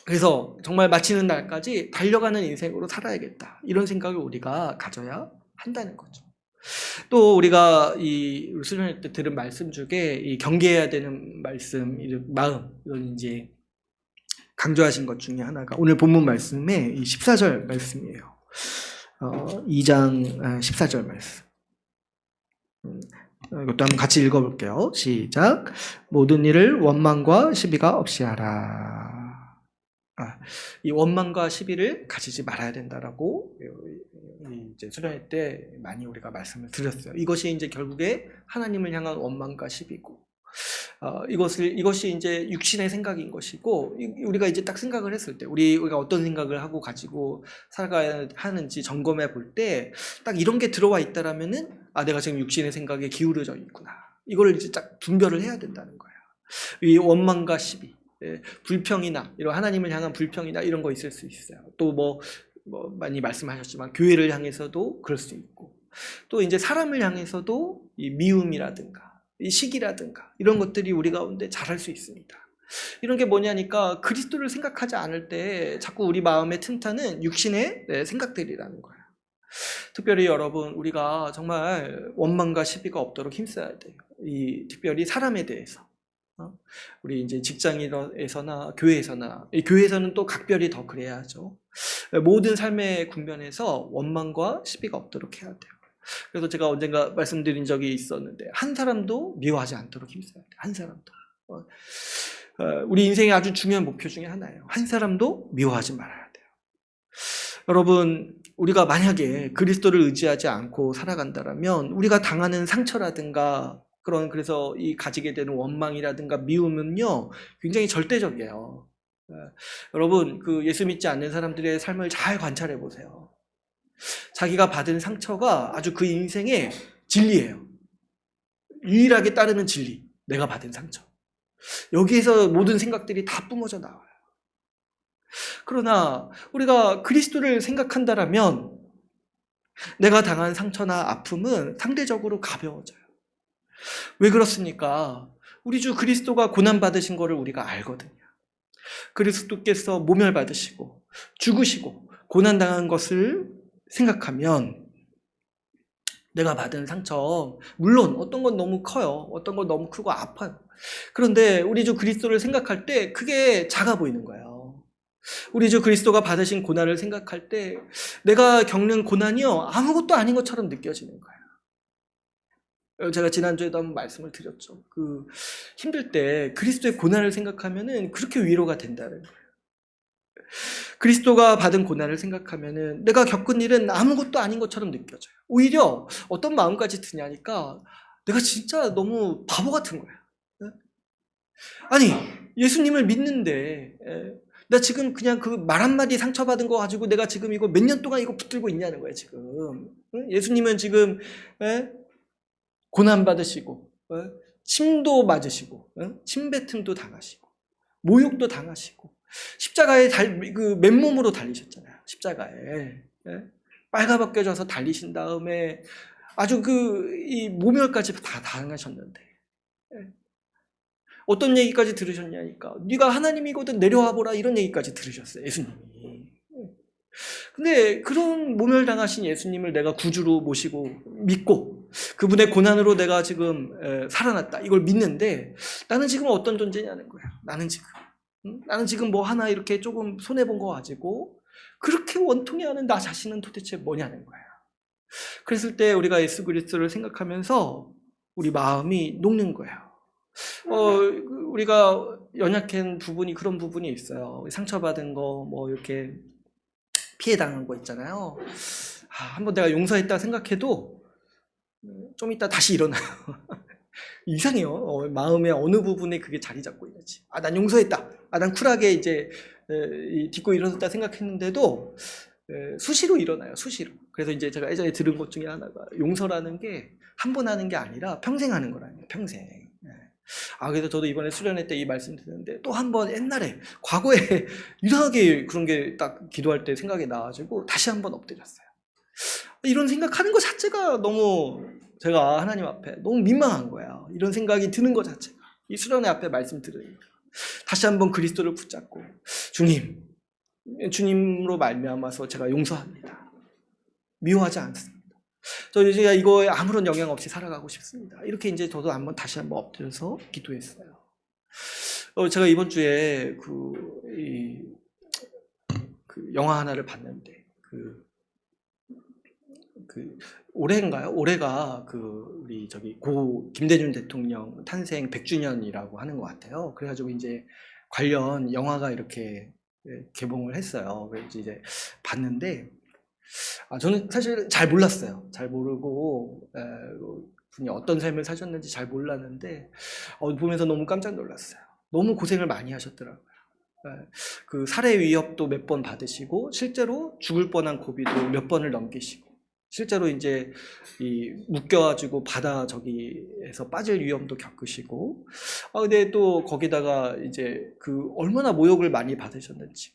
그래서 정말 마치는 날까지 달려가는 인생으로 살아야겠다, 이런 생각을 우리가 가져야 한다는 거죠. 또 우리가 이 수련회 때 들은 말씀 중에 이 경계해야 되는 말씀, 마음, 이런 이제 강조하신 것 중에 하나가 오늘 본문 말씀의 이 14절 말씀이에요. 2장 14절 말씀. 이것도 한번 같이 읽어볼게요. 시작. 모든 일을 원망과 시비가 없이 하라. 이 원망과 시비를 가지지 말아야 된다라고 이제 수련회 때 많이 우리가 말씀을 드렸어요. 이것이 이제 결국에 하나님을 향한 원망과 시비고, 이것이 이제 육신의 생각인 것이고, 우리가 이제 딱 생각을 했을 때 우리가 어떤 생각을 하고 가지고 살아가야 하는지 점검해 볼 때 딱 이런 게 들어와 있다라면은 내가 지금 육신의 생각에 기울어져 있구나, 이걸 이제 딱 분별을 해야 된다는 거예요. 이 원망과 시비, 불평이나 이런 하나님을 향한 불평이나 이런 거 있을 수 있어요. 또 뭐 많이 말씀하셨지만 교회를 향해서도 그럴 수 있고, 또 이제 사람을 향해서도 이 미움이라든가 이 시기라든가 이런 것들이 우리 가운데 자랄 수 있습니다. 이런 게 뭐냐니까 그리스도를 생각하지 않을 때 자꾸 우리 마음에 틈타는 육신의 생각들이라는 거예요. 특별히 여러분, 우리가 정말 원망과 시비가 없도록 힘써야 돼요. 특별히 사람에 대해서. 우리 이제 직장에서나 교회에서나, 교회에서는 또 각별히 더 그래야 하죠. 모든 삶의 국면에서 원망과 시비가 없도록 해야 돼요. 그래서 제가 언젠가 말씀드린 적이 있었는데, 한 사람도 미워하지 않도록 힘써야 돼요. 한 사람도. 우리 인생의 아주 중요한 목표 중에 하나예요. 한 사람도 미워하지 말아야 돼요. 여러분, 우리가 만약에 그리스도를 의지하지 않고 살아간다면 우리가 당하는 상처라든가 그래서 이 가지게 되는 원망이라든가 미움은요, 굉장히 절대적이에요. 여러분, 그 예수 믿지 않는 사람들의 삶을 잘 관찰해 보세요. 자기가 받은 상처가 아주 그 인생의 진리예요. 유일하게 따르는 진리, 내가 받은 상처. 여기에서 모든 생각들이 다 뿜어져 나와요. 그러나 우리가 그리스도를 생각한다라면 내가 당한 상처나 아픔은 상대적으로 가벼워져요. 왜 그렇습니까? 우리 주 그리스도가 고난받으신 거를 우리가 알거든요. 그리스도께서 모멸받으시고 죽으시고 고난당한 것을 생각하면 내가 받은 상처, 물론 어떤 건 너무 커요. 어떤 건 너무 크고 아파요. 그런데 우리 주 그리스도를 생각할 때 그게 작아 보이는 거예요. 우리 주 그리스도가 받으신 고난을 생각할 때 내가 겪는 고난이요, 아무것도 아닌 것처럼 느껴지는 거예요. 제가 지난주에도 한번 말씀을 드렸죠. 힘들 때 그리스도의 고난을 생각하면은 그렇게 위로가 된다는 거예요. 그리스도가 받은 고난을 생각하면은 내가 겪은 일은 아무것도 아닌 것처럼 느껴져요. 오히려 어떤 마음까지 드냐니까 내가 진짜 너무 바보 같은 거야. 아니, 예수님을 믿는데 나 지금 그냥 그 말 한마디 상처받은 거 가지고 내가 지금 이거 몇 년 동안 이거 붙들고 있냐는 거야, 지금. 예수님은 지금 고난받으시고 침도 맞으시고 침뱉음도 당하시고 모욕도 당하시고 십자가에 맨몸으로 달리셨잖아요. 십자가에 빨가벗겨져서 달리신 다음에 아주 이 모멸까지 다 당하셨는데 어떤 얘기까지 들으셨냐니까 네가 하나님이거든 내려와 보라 이런 얘기까지 들으셨어요. 예수님이. 근데 그런 모멸당하신 예수님을 내가 구주로 모시고 믿고 그분의 고난으로 내가 지금 살아났다 이걸 믿는데 나는 지금 어떤 존재냐는 거야. 나는 지금 뭐 하나 이렇게 조금 손해본 거 가지고 그렇게 원통해하는 나 자신은 도대체 뭐냐는 거야. 그랬을 때 우리가 예수 그리스도를 생각하면서 우리 마음이 녹는 거예요. 우리가 연약한 부분이 그런 부분이 있어요. 상처받은 거 뭐 이렇게 피해당한 거 있잖아요. 한번 내가 용서했다 생각해도 좀 이따 다시 일어나요. 이상해요. 마음의 어느 부분에 그게 자리 잡고 있는지. 난 용서했다. 난 쿨하게 이제 딛고 일어섰다 생각했는데도 수시로 일어나요. 수시로. 그래서 이제 제가 예전에 들은 것 중에 하나가 용서라는 게 한 번 하는 게 아니라 평생 하는 거라는 거예요. 평생. 그래서 저도 이번에 수련회 때 이 말씀 드렸는데 또 한 번 옛날에 과거에 이상하게 그런 게 딱 기도할 때 생각이 나가지고 다시 한 번 엎드렸어요. 이런 생각하는 것 자체가 너무 제가 하나님 앞에 너무 민망한 거야. 이런 생각이 드는 것 자체가. 이 수련회 앞에 말씀 들으니까 다시 한번 그리스도를 붙잡고 주님으로 말미암아서 제가 용서합니다. 미워하지 않습니다. 제가 이거에 아무런 영향 없이 살아가고 싶습니다. 이렇게 이제 저도 다시 한번 엎드려서 기도했어요. 제가 이번 주에 영화 하나를 봤는데 올해인가요? 올해가 우리 고 김대중 대통령 탄생 100주년이라고 하는 것 같아요. 그래가지고 이제 관련 영화가 이렇게 개봉을 했어요. 그래서 이제 봤는데 저는 사실 잘 몰랐어요. 잘 모르고 분이 어떤 삶을 사셨는지 잘 몰랐는데 보면서 너무 깜짝 놀랐어요. 너무 고생을 많이 하셨더라고요. 그 살해 위협도 몇 번 받으시고 실제로 죽을 뻔한 고비도 몇 번을 넘기시고 실제로 이제 묶여가지고 바다 저기에서 빠질 위험도 겪으시고 근데 또 거기다가 이제 얼마나 모욕을 많이 받으셨는지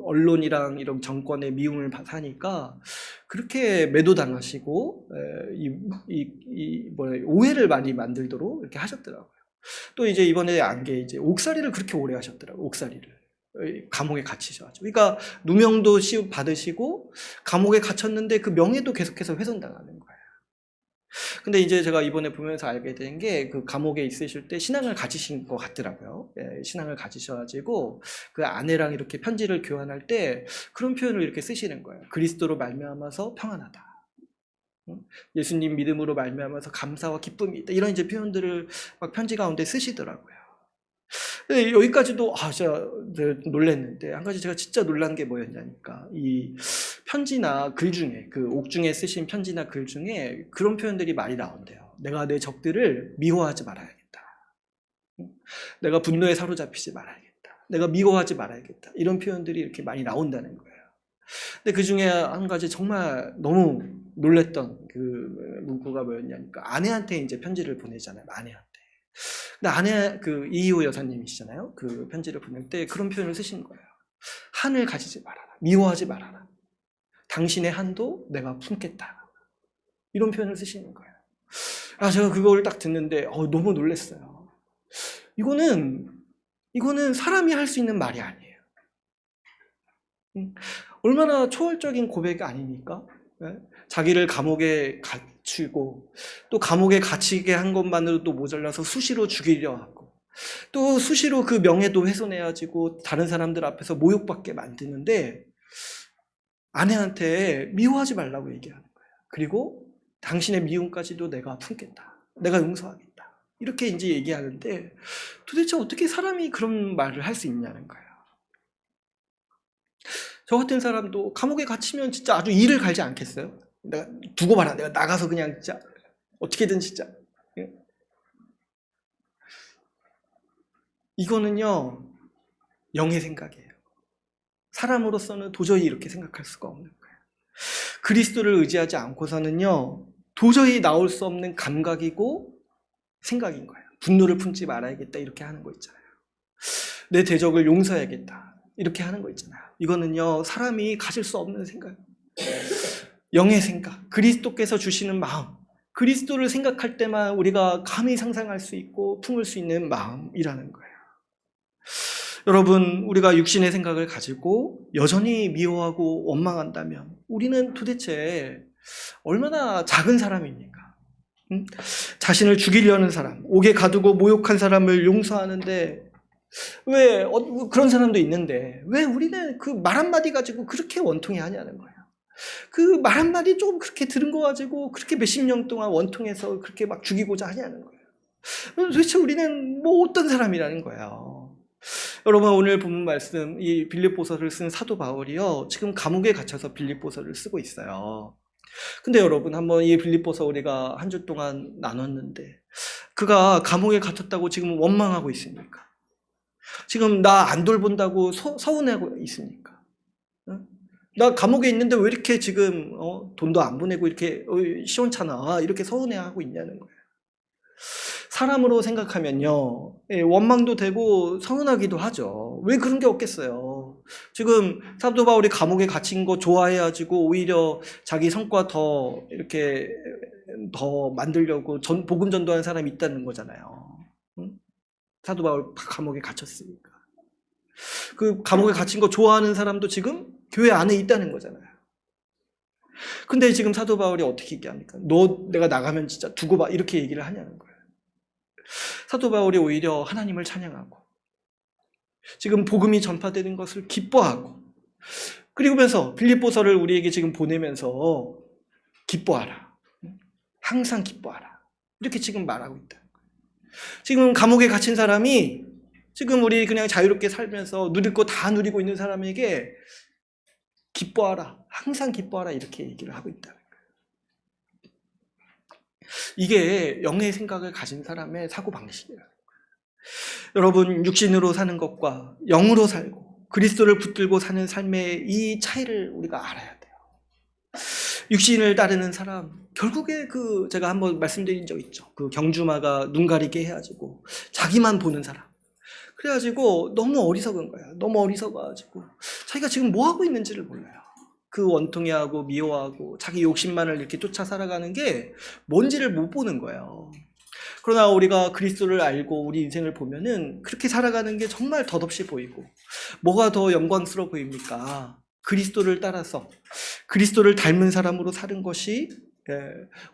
언론이랑 이런 정권의 미움을 사니까 그렇게 매도당하시고 오해를 많이 만들도록 이렇게 하셨더라고요. 또 이제 이번에 안 게 이제 옥살이를 그렇게 오래 하셨더라고요. 옥살이를. 감옥에 갇히셔가지고. 그러니까 누명도 받으시고 감옥에 갇혔는데 그 명예도 계속해서 훼손당하는 거예요. 근데 이제 제가 이번에 보면서 알게 된 게 감옥에 있으실 때 신앙을 가지신 것 같더라고요. 신앙을 가지셔가지고 그 아내랑 이렇게 편지를 교환할 때 그런 표현을 이렇게 쓰시는 거예요. 그리스도로 말미암아서 평안하다. 예수님 믿음으로 말미암아서 감사와 기쁨이 있다. 이런 이제 표현들을 막 편지 가운데 쓰시더라고요. 여기까지도 진짜 놀랐는데 한 가지 제가 진짜 놀란 게 뭐였냐니까 이 편지나 글 중에 옥중에 쓰신 편지나 글 중에 그런 표현들이 많이 나온대요. 내가 내 적들을 미워하지 말아야겠다. 내가 분노에 사로잡히지 말아야겠다. 내가 미워하지 말아야겠다. 이런 표현들이 이렇게 많이 나온다는 거예요. 근데 그 중에 한 가지 정말 너무 놀랬던 문구가 뭐였냐니까 아내한테 이제 편지를 보내잖아요. 아내한테. 근데 이희호 여사님이시잖아요. 그 편지를 보낼 때 그런 표현을 쓰신 거예요. 한을 가지지 말아라. 미워하지 말아라. 당신의 한도 내가 품겠다. 이런 표현을 쓰시는 거예요. 제가 그걸 딱 듣는데 너무 놀랐어요. 이거는 사람이 할 수 있는 말이 아니에요. 얼마나 초월적인 고백이 아닙니까? 자기를 감옥에 갇히고 또 감옥에 갇히게 한 것만으로도 모자라서 수시로 죽이려 하고 또 수시로 그 명예도 훼손해가지고 다른 사람들 앞에서 모욕받게 만드는데 아내한테 미워하지 말라고 얘기하는 거예요. 그리고 당신의 미움까지도 내가 품겠다. 내가 용서하겠다. 이렇게 이제 얘기하는데 도대체 어떻게 사람이 그런 말을 할 수 있냐는 거예요. 저 같은 사람도 감옥에 갇히면 진짜 아주 이를 갈지 않겠어요? 내가 두고 봐라. 내가 나가서 그냥 진짜 어떻게든 진짜. 이거는요, 영의 생각이에요. 사람으로서는 도저히 이렇게 생각할 수가 없는 거예요. 그리스도를 의지하지 않고서는요, 도저히 나올 수 없는 감각이고 생각인 거예요. 분노를 품지 말아야겠다 이렇게 하는 거 있잖아요. 내 대적을 용서해야겠다 이렇게 하는 거 있잖아요. 이거는요, 사람이 가질 수 없는 생각. 영의 생각, 그리스도께서 주시는 마음, 그리스도를 생각할 때만 우리가 감히 상상할 수 있고 품을 수 있는 마음이라는 거예요. 여러분, 우리가 육신의 생각을 가지고 여전히 미워하고 원망한다면 우리는 도대체 얼마나 작은 사람입니까? 자신을 죽이려는 사람, 옥에 가두고 모욕한 사람을 용서하는데 왜 그런 사람도 있는데 왜 우리는 그 말 한마디 가지고 그렇게 원통해 하냐는 거예요. 그 말 한마디 조금 그렇게 들은 거 가지고 그렇게 몇십 년 동안 원통해서 그렇게 막 죽이고자 하냐는 거예요. 도대체 우리는 뭐 어떤 사람이라는 거예요. 여러분, 오늘 본문 말씀, 이 빌립보서를 쓴 사도 바울이요, 지금 감옥에 갇혀서 빌립보서를 쓰고 있어요. 근데 여러분, 한번 이 빌립보서 우리가 한 주 동안 나눴는데 그가 감옥에 갇혔다고 지금 원망하고 있습니까? 지금 나 안 돌본다고 서운해하고 있습니까? 나 감옥에 있는데 왜 이렇게 지금 돈도 안 보내고 이렇게 시원찮아 이렇게 서운해하고 있냐는 거예요. 사람으로 생각하면요, 원망도 되고 서운하기도 하죠. 왜 그런 게 없겠어요. 지금 사도 바울이 감옥에 갇힌 거 좋아해가지고 오히려 자기 성과 더 이렇게 더 만들려고 복음 전도하는 사람이 있다는 거잖아요. 사도 바울 감옥에 갇혔으니까. 그 감옥에 갇힌 거 좋아하는 사람도 지금 교회 안에 있다는 거잖아요. 근데 지금 사도 바울이 어떻게 얘기합니까? 내가 나가면 진짜 두고 봐 이렇게 얘기를 하냐는 거예요. 사도 바울이 오히려 하나님을 찬양하고 지금 복음이 전파되는 것을 기뻐하고 그리고면서 빌립보서를 우리에게 지금 보내면서 기뻐하라. 항상 기뻐하라. 이렇게 지금 말하고 있다. 지금 감옥에 갇힌 사람이 지금 우리 그냥 자유롭게 살면서 누릴 거 다 누리고 있는 사람에게 기뻐하라. 항상 기뻐하라. 이렇게 얘기를 하고 있다. 이게 영의 생각을 가진 사람의 사고방식이라는 거예요. 여러분, 육신으로 사는 것과 영으로 살고 그리스도를 붙들고 사는 삶의 이 차이를 우리가 알아야 돼요. 육신을 따르는 사람, 결국에 제가 한번 말씀드린 적 있죠. 그 경주마가 눈 가리게 해가지고 자기만 보는 사람. 그래가지고 너무 어리석은 거야. 너무 어리석어가지고 자기가 지금 뭐 하고 있는지를 몰라요. 그 원통해하고 미워하고 자기 욕심만을 이렇게 쫓아 살아가는 게 뭔지를 못 보는 거예요. 그러나 우리가 그리스도를 알고 우리 인생을 보면은 그렇게 살아가는 게 정말 덧없이 보이고 뭐가 더 영광스러워 보입니까? 그리스도를 따라서 그리스도를 닮은 사람으로 사는 것이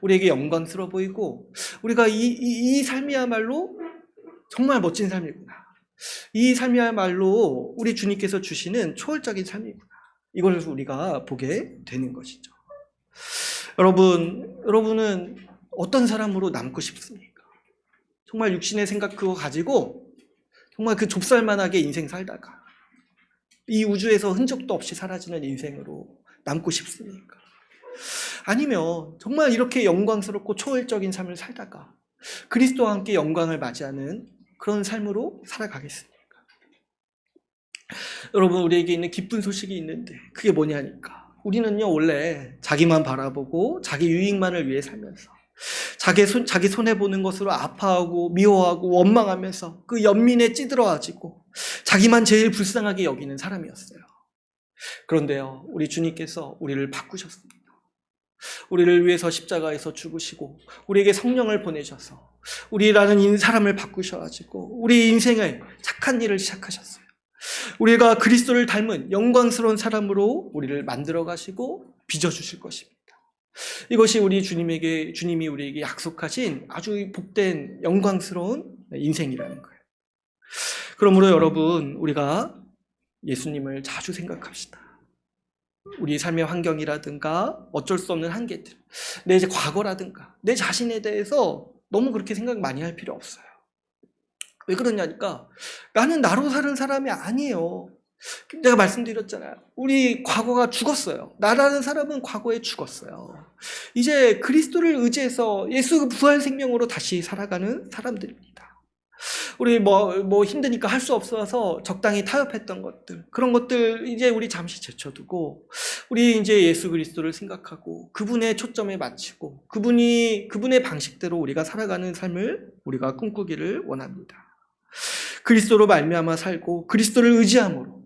우리에게 영광스러워 보이고 우리가 이 삶이야말로 정말 멋진 삶이구나. 이 삶이야말로 우리 주님께서 주시는 초월적인 삶이구나. 이걸 우리가 보게 되는 것이죠. 여러분은 어떤 사람으로 남고 싶습니까? 정말 육신의 생각 그거 가지고 정말 그 좁쌀만하게 인생 살다가 이 우주에서 흔적도 없이 사라지는 인생으로 남고 싶습니까? 아니면 정말 이렇게 영광스럽고 초월적인 삶을 살다가 그리스도와 함께 영광을 맞이하는 그런 삶으로 살아가겠습니까? 여러분, 우리에게 있는 기쁜 소식이 있는데 그게 뭐냐니까 우리는요 원래 자기만 바라보고 자기 유익만을 위해 살면서 자기 손해보는 것으로 아파하고 미워하고 원망하면서 그 연민에 찌들어가지고 자기만 제일 불쌍하게 여기는 사람이었어요. 그런데요, 우리 주님께서 우리를 바꾸셨습니다. 우리를 위해서 십자가에서 죽으시고 우리에게 성령을 보내셔서 우리라는 사람을 바꾸셔가지고 우리 인생을 착한 일을 시작하셨어요. 우리가 그리스도를 닮은 영광스러운 사람으로 우리를 만들어 가시고 빚어주실 것입니다. 이것이 주님이 우리에게 약속하신 아주 복된 영광스러운 인생이라는 거예요. 그러므로 여러분, 우리가 예수님을 자주 생각합시다. 우리 삶의 환경이라든가 어쩔 수 없는 한계들, 내 과거라든가 내 자신에 대해서 너무 그렇게 생각 많이 할 필요 없어요. 왜 그러냐니까 나는 나로 사는 사람이 아니에요. 내가 말씀드렸잖아요. 우리 과거가 죽었어요. 나라는 사람은 과거에 죽었어요. 이제 그리스도를 의지해서 예수 부활 생명으로 다시 살아가는 사람들입니다. 우리 힘드니까 할 수 없어서 적당히 타협했던 것들, 그런 것들 이제 우리 잠시 제쳐두고 우리 이제 예수 그리스도를 생각하고 그분의 초점에 맞추고 그분의 방식대로 우리가 살아가는 삶을 우리가 꿈꾸기를 원합니다. 그리스도로 말미암아 살고 그리스도를 의지함으로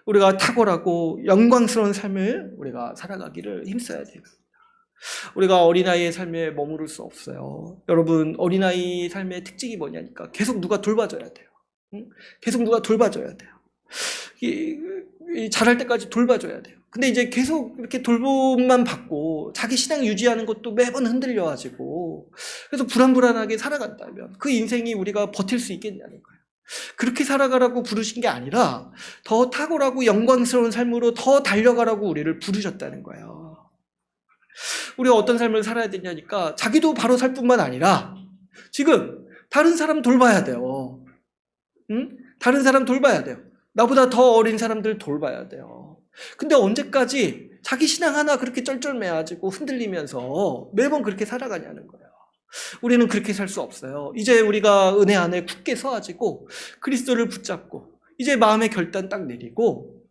우리가 탁월하고 영광스러운 삶을 우리가 살아가기를 힘써야 돼요. 우리가 어린아이의 삶에 머무를 수 없어요. 여러분, 어린아이 삶의 특징이 뭐냐니까 계속 누가 돌봐줘야 돼요. 계속 누가 돌봐줘야 돼요. 자랄 때까지 돌봐줘야 돼요. 근데 이제 계속 이렇게 돌봄만 받고 자기 신앙 유지하는 것도 매번 흔들려가지고 그래서 불안불안하게 살아간다면 그 인생이 우리가 버틸 수 있겠냐는 거예요. 그렇게 살아가라고 부르신 게 아니라 더 탁월하고 영광스러운 삶으로 더 달려가라고 우리를 부르셨다는 거예요. 우리가 어떤 삶을 살아야 되냐니까 자기도 바로 살 뿐만 아니라 지금 다른 사람 돌봐야 돼요. 다른 사람 돌봐야 돼요. 나보다 더 어린 사람들 돌봐야 돼요. 근데 언제까지 자기 신앙 하나 그렇게 쩔쩔매가지고 흔들리면서 매번 그렇게 살아가냐는 거예요. 우리는 그렇게 살 수 없어요. 이제 우리가 은혜 안에 굳게 서가지고 그리스도를 붙잡고 이제 마음의 결단 딱 내리고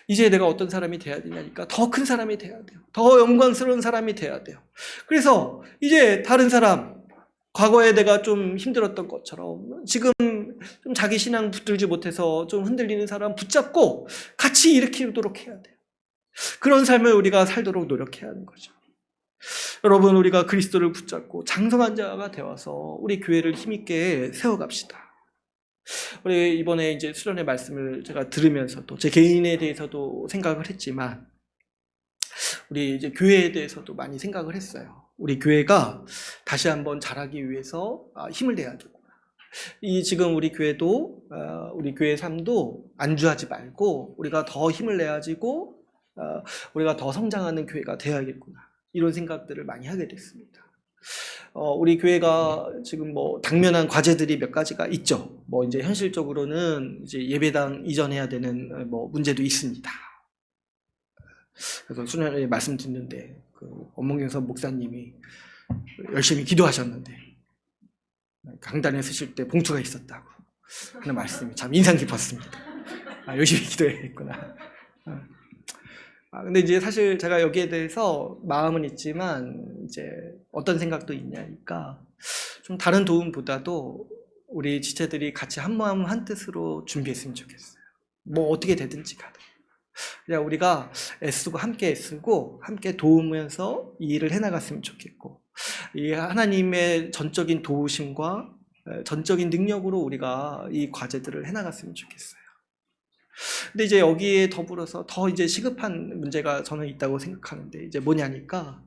이제 내가 어떤 사람이 돼야 되냐니까 더 큰 사람이 돼야 돼요. 더 영광스러운 사람이 돼야 돼요. 그래서 이제 다른 사람, 과거에 내가 좀 힘들었던 것처럼 지금 좀 자기 신앙 붙들지 못해서 좀 흔들리는 사람 붙잡고 같이 일으키도록 해야 돼요. 그런 삶을 우리가 살도록 노력해야 하는 거죠. 여러분, 우리가 그리스도를 붙잡고 장성한 자가 되어서 우리 교회를 힘있게 세워갑시다. 우리 이번에 이제 수련의 말씀을 제가 들으면서도 제 개인에 대해서도 생각을 했지만 우리 이제 교회에 대해서도 많이 생각을 했어요. 우리 교회가 다시 한번 자라기 위해서 힘을 내야 되고 지금 우리 교회도 우리 교회 삶도 안주하지 말고 우리가 더 힘을 내야지고 우리가 더 성장하는 교회가 되어야겠구나, 이런 생각들을 많이 하게 됐습니다. 우리 교회가 지금 당면한 과제들이 몇 가지가 있죠. 이제 현실적으로는 이제 예배당 이전해야 되는 문제도 있습니다. 그래서 수련회 말씀 듣는데 엄몽경선 목사님이 열심히 기도하셨는데 강단에 서실 때 봉투가 있었다고 하는 말씀이 참 인상 깊었습니다. 열심히 기도해야겠구나. 근데 이제 사실 제가 여기에 대해서 마음은 있지만 이제 어떤 생각도 있냐니까 좀 다른 도움보다도 우리 지체들이 같이 한 마음 한 뜻으로 준비했으면 좋겠어요. 어떻게 되든지 가도 그냥 우리가 함께 애쓰고 함께 도우면서 이 일을 해나갔으면 좋겠고, 이 하나님의 전적인 도우심과 전적인 능력으로 우리가 이 과제들을 해나갔으면 좋겠어요. 근데 이제 여기에 더불어서 더 이제 시급한 문제가 저는 있다고 생각하는데, 이제 뭐냐니까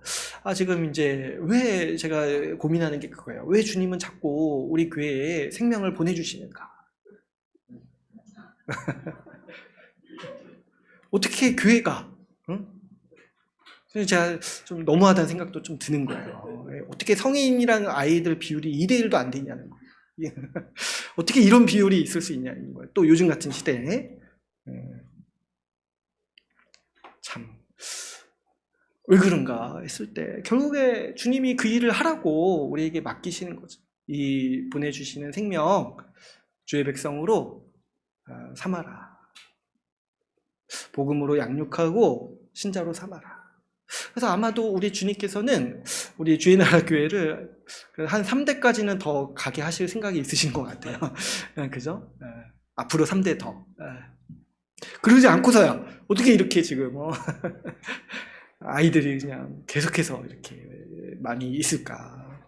지금 이제 왜 제가 고민하는 게 그거예요. 왜 주님은 자꾸 우리 교회에 생명을 보내주시는가? 어떻게 교회가, 제가 좀 너무하다는 생각도 좀 드는 거예요. 어떻게 성인이랑 아이들 비율이 2대1도 안 되냐는 거예요. 어떻게 이런 비율이 있을 수 있냐는 거예요. 또 요즘 같은 시대에. 참, 왜 그런가 했을 때 결국에 주님이 그 일을 하라고 우리에게 맡기시는 거죠. 이 보내주시는 생명, 주의 백성으로 삼아라. 복음으로 양육하고 신자로 삼아라. 그래서 아마도 우리 주님께서는 우리 주의 나라 교회를 한 3대까지는 더 가게 하실 생각이 있으신 것 같아요. 그죠? 앞으로 3대 더. 그러지 않고서야 어떻게 이렇게 지금 아이들이 그냥 계속해서 이렇게 많이 있을까.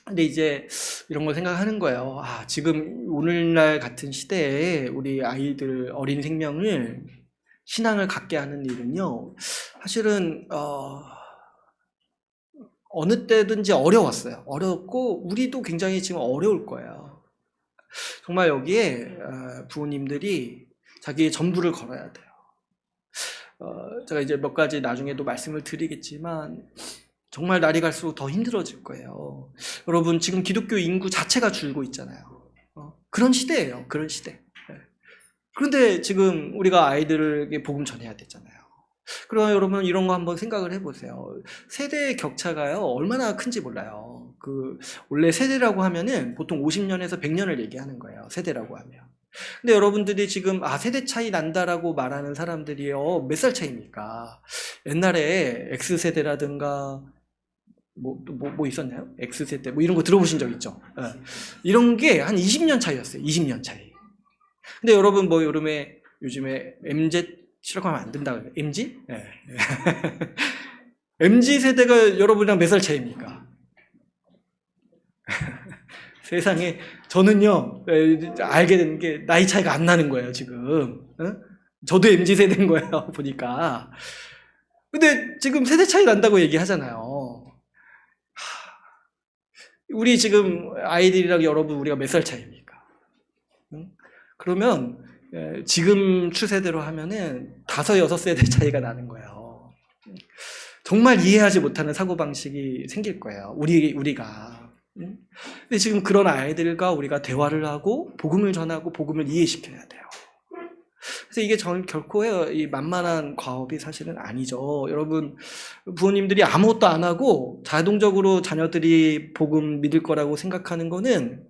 근데 이제 이런 걸 생각하는 거예요. 아, 지금 오늘날 같은 시대에 우리 아이들 어린 생명을 신앙을 갖게 하는 일은요, 사실은 어느 때든지 어려웠어요. 어려웠고 우리도 굉장히 지금 어려울 거예요. 정말 여기에 부모님들이 자기의 전부를 걸어야 돼요. 제가 이제 몇 가지 나중에도 말씀을 드리겠지만 정말 날이 갈수록 더 힘들어질 거예요. 여러분, 지금 기독교 인구 자체가 줄고 있잖아요. 그런 시대예요. 그런 시대. 그런데 지금 우리가 아이들에게 복음 전해야 되잖아요. 그러면 여러분, 이런 거 한번 생각을 해보세요. 세대의 격차가요, 얼마나 큰지 몰라요. 원래 세대라고 하면은 보통 50년에서 100년을 얘기하는 거예요. 세대라고 하면. 근데 여러분들이 지금 세대 차이 난다라고 말하는 사람들이요, 몇 살 차이입니까? 옛날에 X세대라든가 뭐 있었나요? X세대 이런 거 들어보신 적 있죠? 이런 게 한 20년 차이였어요. 20년 차이. 근데 여러분 요즘에 MZ라고 하면 안 된다고 해요. MG? 네. MG 세대가 여러분이랑 몇 살 차이입니까? 세상에, 저는요, 알게 된 게 나이 차이가 안 나는 거예요, 지금. 저도 MZ 세대인 거예요, 보니까. 근데 지금 세대 차이 난다고 얘기하잖아요. 우리 지금 아이들이랑 여러분, 우리가 몇 살 차이입니까? 그러면 지금 추세대로 하면은 5, 6세대 차이가 나는 거예요. 정말 이해하지 못하는 사고방식이 생길 거예요. 우리가. 근데 지금 그런 아이들과 우리가 대화를 하고 복음을 전하고 복음을 이해시켜야 돼요. 그래서 이게 결코 이 만만한 과업이 사실은 아니죠. 여러분, 부모님들이 아무것도 안 하고 자동적으로 자녀들이 복음 믿을 거라고 생각하는 거는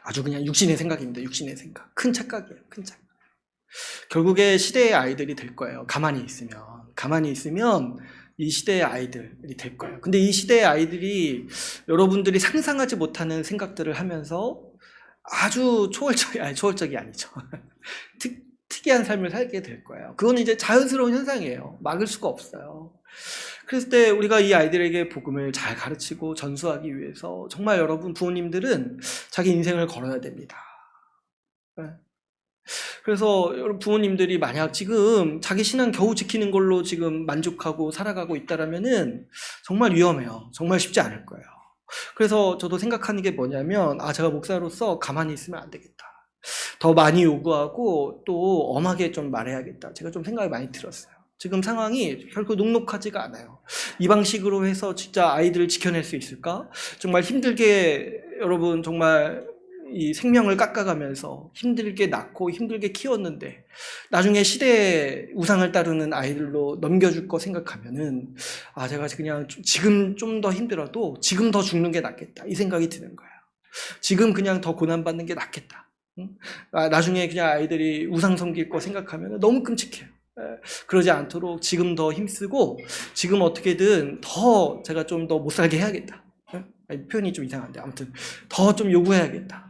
아주 그냥 육신의 생각입니다. 육신의 생각. 큰 착각이에요. 큰 착각. 결국에 시대의 아이들이 될 거예요. 가만히 있으면 이 시대의 아이들이 될 거예요. 근데 이 시대의 아이들이 여러분들이 상상하지 못하는 생각들을 하면서 아주 초월적이 아니죠. 특이한 삶을 살게 될 거예요. 그건 이제 자연스러운 현상이에요. 막을 수가 없어요. 그랬을 때 우리가 이 아이들에게 복음을 잘 가르치고 전수하기 위해서 정말 여러분 부모님들은 자기 인생을 걸어야 됩니다. 그래서 여러분 부모님들이 만약 지금 자기 신앙 겨우 지키는 걸로 지금 만족하고 살아가고 있다라면은 정말 위험해요. 정말 쉽지 않을 거예요. 그래서 저도 생각하는 게 뭐냐면 제가 목사로서 가만히 있으면 안 되겠다. 더 많이 요구하고 또 엄하게 좀 말해야겠다. 제가 좀 생각이 많이 들었어요. 지금 상황이 결코 녹록하지가 않아요. 이 방식으로 해서 진짜 아이들을 지켜낼 수 있을까? 정말 힘들게 여러분 정말 이 생명을 깎아가면서 힘들게 낳고 힘들게 키웠는데 나중에 시대의 우상을 따르는 아이들로 넘겨줄 거 생각하면은 제가 그냥 지금 좀 더 힘들어도 지금 더 죽는 게 낫겠다 이 생각이 드는 거예요. 지금 그냥 더 고난받는 게 낫겠다. 나중에 그냥 아이들이 우상 섬길 거 생각하면 너무 끔찍해요. 그러지 않도록 지금 더 힘쓰고 지금 어떻게든 더 제가 좀 더 못 살게 해야겠다. 표현이 좀 이상한데 아무튼 더 좀 요구해야겠다.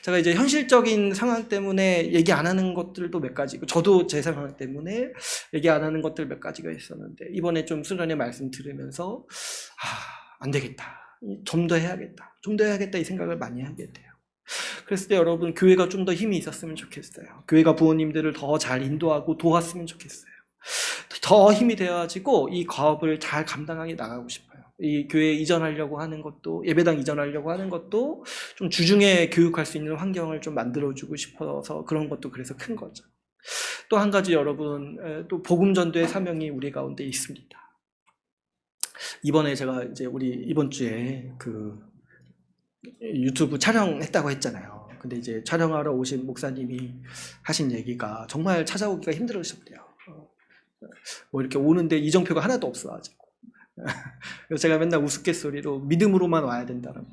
제가 이제 현실적인 상황 때문에 얘기 안 하는 것들도 몇 가지 있고 저도 제 상황 때문에 얘기 안 하는 것들 몇 가지가 있었는데 이번에 좀 수련의 말씀 들으면서 안 되겠다. 좀 더 해야겠다. 좀 더 해야겠다 이 생각을 많이 하게 돼요. 그랬을 때 여러분 교회가 좀 더 힘이 있었으면 좋겠어요. 교회가 부모님들을 더 잘 인도하고 도왔으면 좋겠어요. 더 힘이 되어가지고 이 과업을 잘 감당하게 나가고 싶어요. 이 교회 이전하려고 하는 것도 예배당 이전하려고 하는 것도 좀 주중에 교육할 수 있는 환경을 좀 만들어주고 싶어서 그런 것도 그래서 큰 거죠. 또 한 가지 여러분 또 복음 전도의 사명이 우리 가운데 있습니다. 이번에 제가 이제 우리 이번 주에 유튜브 촬영했다고 했잖아요. 근데 이제 촬영하러 오신 목사님이 하신 얘기가 정말 찾아오기가 힘들으셨대요. 이렇게 오는데 이정표가 하나도 없어가지고. 그래서 제가 맨날 우스갯소리로 믿음으로만 와야 된다라고.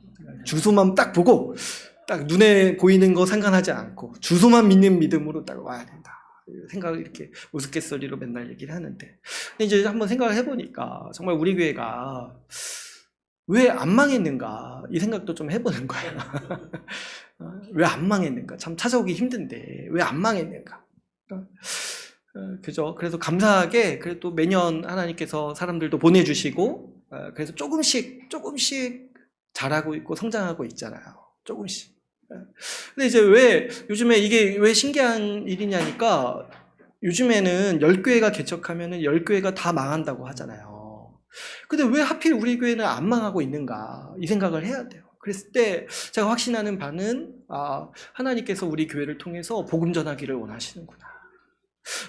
주소만 딱 보고 딱 눈에 보이는 거 상관하지 않고 주소만 믿는 믿음으로 딱 와야 된다. 생각을 이렇게 우스갯소리로 맨날 얘기를 하는데 근데 이제 한번 생각을 해보니까 정말 우리 교회가 왜 안 망했는가 이 생각도 좀 해보는 거예요. 왜 안 망했는가 참 찾아오기 힘든데 왜 안 망했는가 그죠? 그래서 감사하게 그래도 매년 하나님께서 사람들도 보내주시고 그래서 조금씩 잘하고 있고 성장하고 있잖아요. 조금씩. 근데 이제 왜 요즘에 이게 왜 신기한 일이냐니까 요즘에는 10교회가 개척하면은 10교회가 다 망한다고 하잖아요. 근데 왜 하필 우리 교회는 안 망하고 있는가 이 생각을 해야 돼요. 그랬을 때 제가 확신하는 바는 하나님께서 우리 교회를 통해서 복음 전하기를 원하시는구나.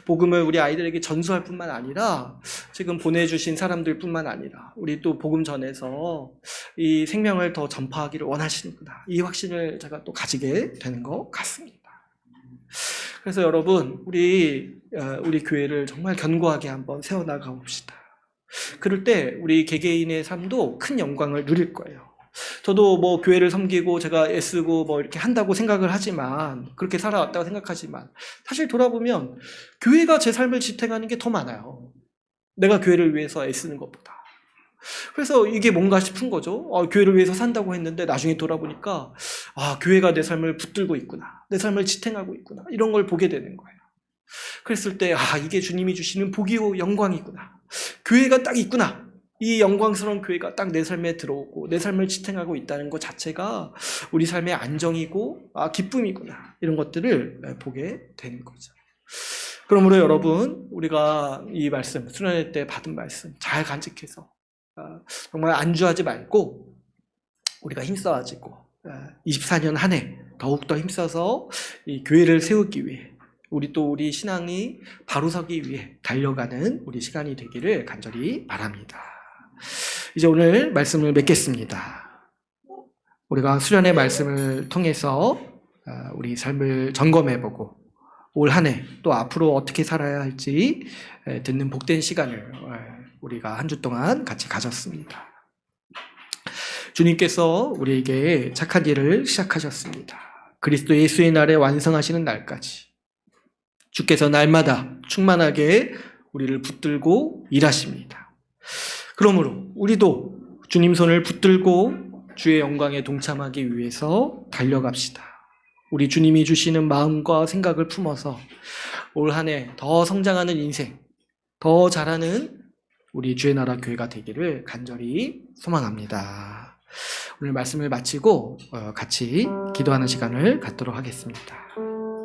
복음을 우리 아이들에게 전수할 뿐만 아니라 지금 보내주신 사람들 뿐만 아니라 우리 또 복음 전해서 이 생명을 더 전파하기를 원하시는구나. 이 확신을 제가 또 가지게 되는 것 같습니다. 그래서 여러분 우리 교회를 정말 견고하게 한번 세워나가 봅시다. 그럴 때 우리 개개인의 삶도 큰 영광을 누릴 거예요. 저도 뭐 교회를 섬기고 제가 애쓰고 뭐 이렇게 한다고 생각을 하지만 그렇게 살아왔다고 생각하지만 사실 돌아보면 교회가 제 삶을 지탱하는 게 더 많아요. 내가 교회를 위해서 애쓰는 것보다. 그래서 이게 뭔가 싶은 거죠. 교회를 위해서 산다고 했는데 나중에 돌아보니까 교회가 내 삶을 붙들고 있구나. 내 삶을 지탱하고 있구나. 이런 걸 보게 되는 거예요. 그랬을 때 이게 주님이 주시는 복이고 영광이구나. 교회가 딱 있구나. 이 영광스러운 교회가 딱 내 삶에 들어오고 내 삶을 지탱하고 있다는 것 자체가 우리 삶의 안정이고 기쁨이구나. 이런 것들을 보게 되는 거죠. 그러므로 여러분 우리가 이 말씀 수련회 때 받은 말씀 잘 간직해서 정말 안주하지 말고 우리가 힘써가지고 24년 한 해 더욱더 힘써서 이 교회를 세우기 위해 우리 신앙이 바로 서기 위해 달려가는 우리 시간이 되기를 간절히 바랍니다. 이제 오늘 말씀을 맺겠습니다. 우리가 수련의 말씀을 통해서 우리 삶을 점검해보고 올 한 해 또 앞으로 어떻게 살아야 할지 듣는 복된 시간을 우리가 한 주 동안 같이 가졌습니다. 주님께서 우리에게 착한 일을 시작하셨습니다. 그리스도 예수의 날에 완성하시는 날까지 주께서 날마다 충만하게 우리를 붙들고 일하십니다. 그러므로 우리도 주님 손을 붙들고 주의 영광에 동참하기 위해서 달려갑시다. 우리 주님이 주시는 마음과 생각을 품어서 올 한 해 더 성장하는 인생, 더 잘하는 우리 주의 나라 교회가 되기를 간절히 소망합니다. 오늘 말씀을 마치고 같이 기도하는 시간을 갖도록 하겠습니다.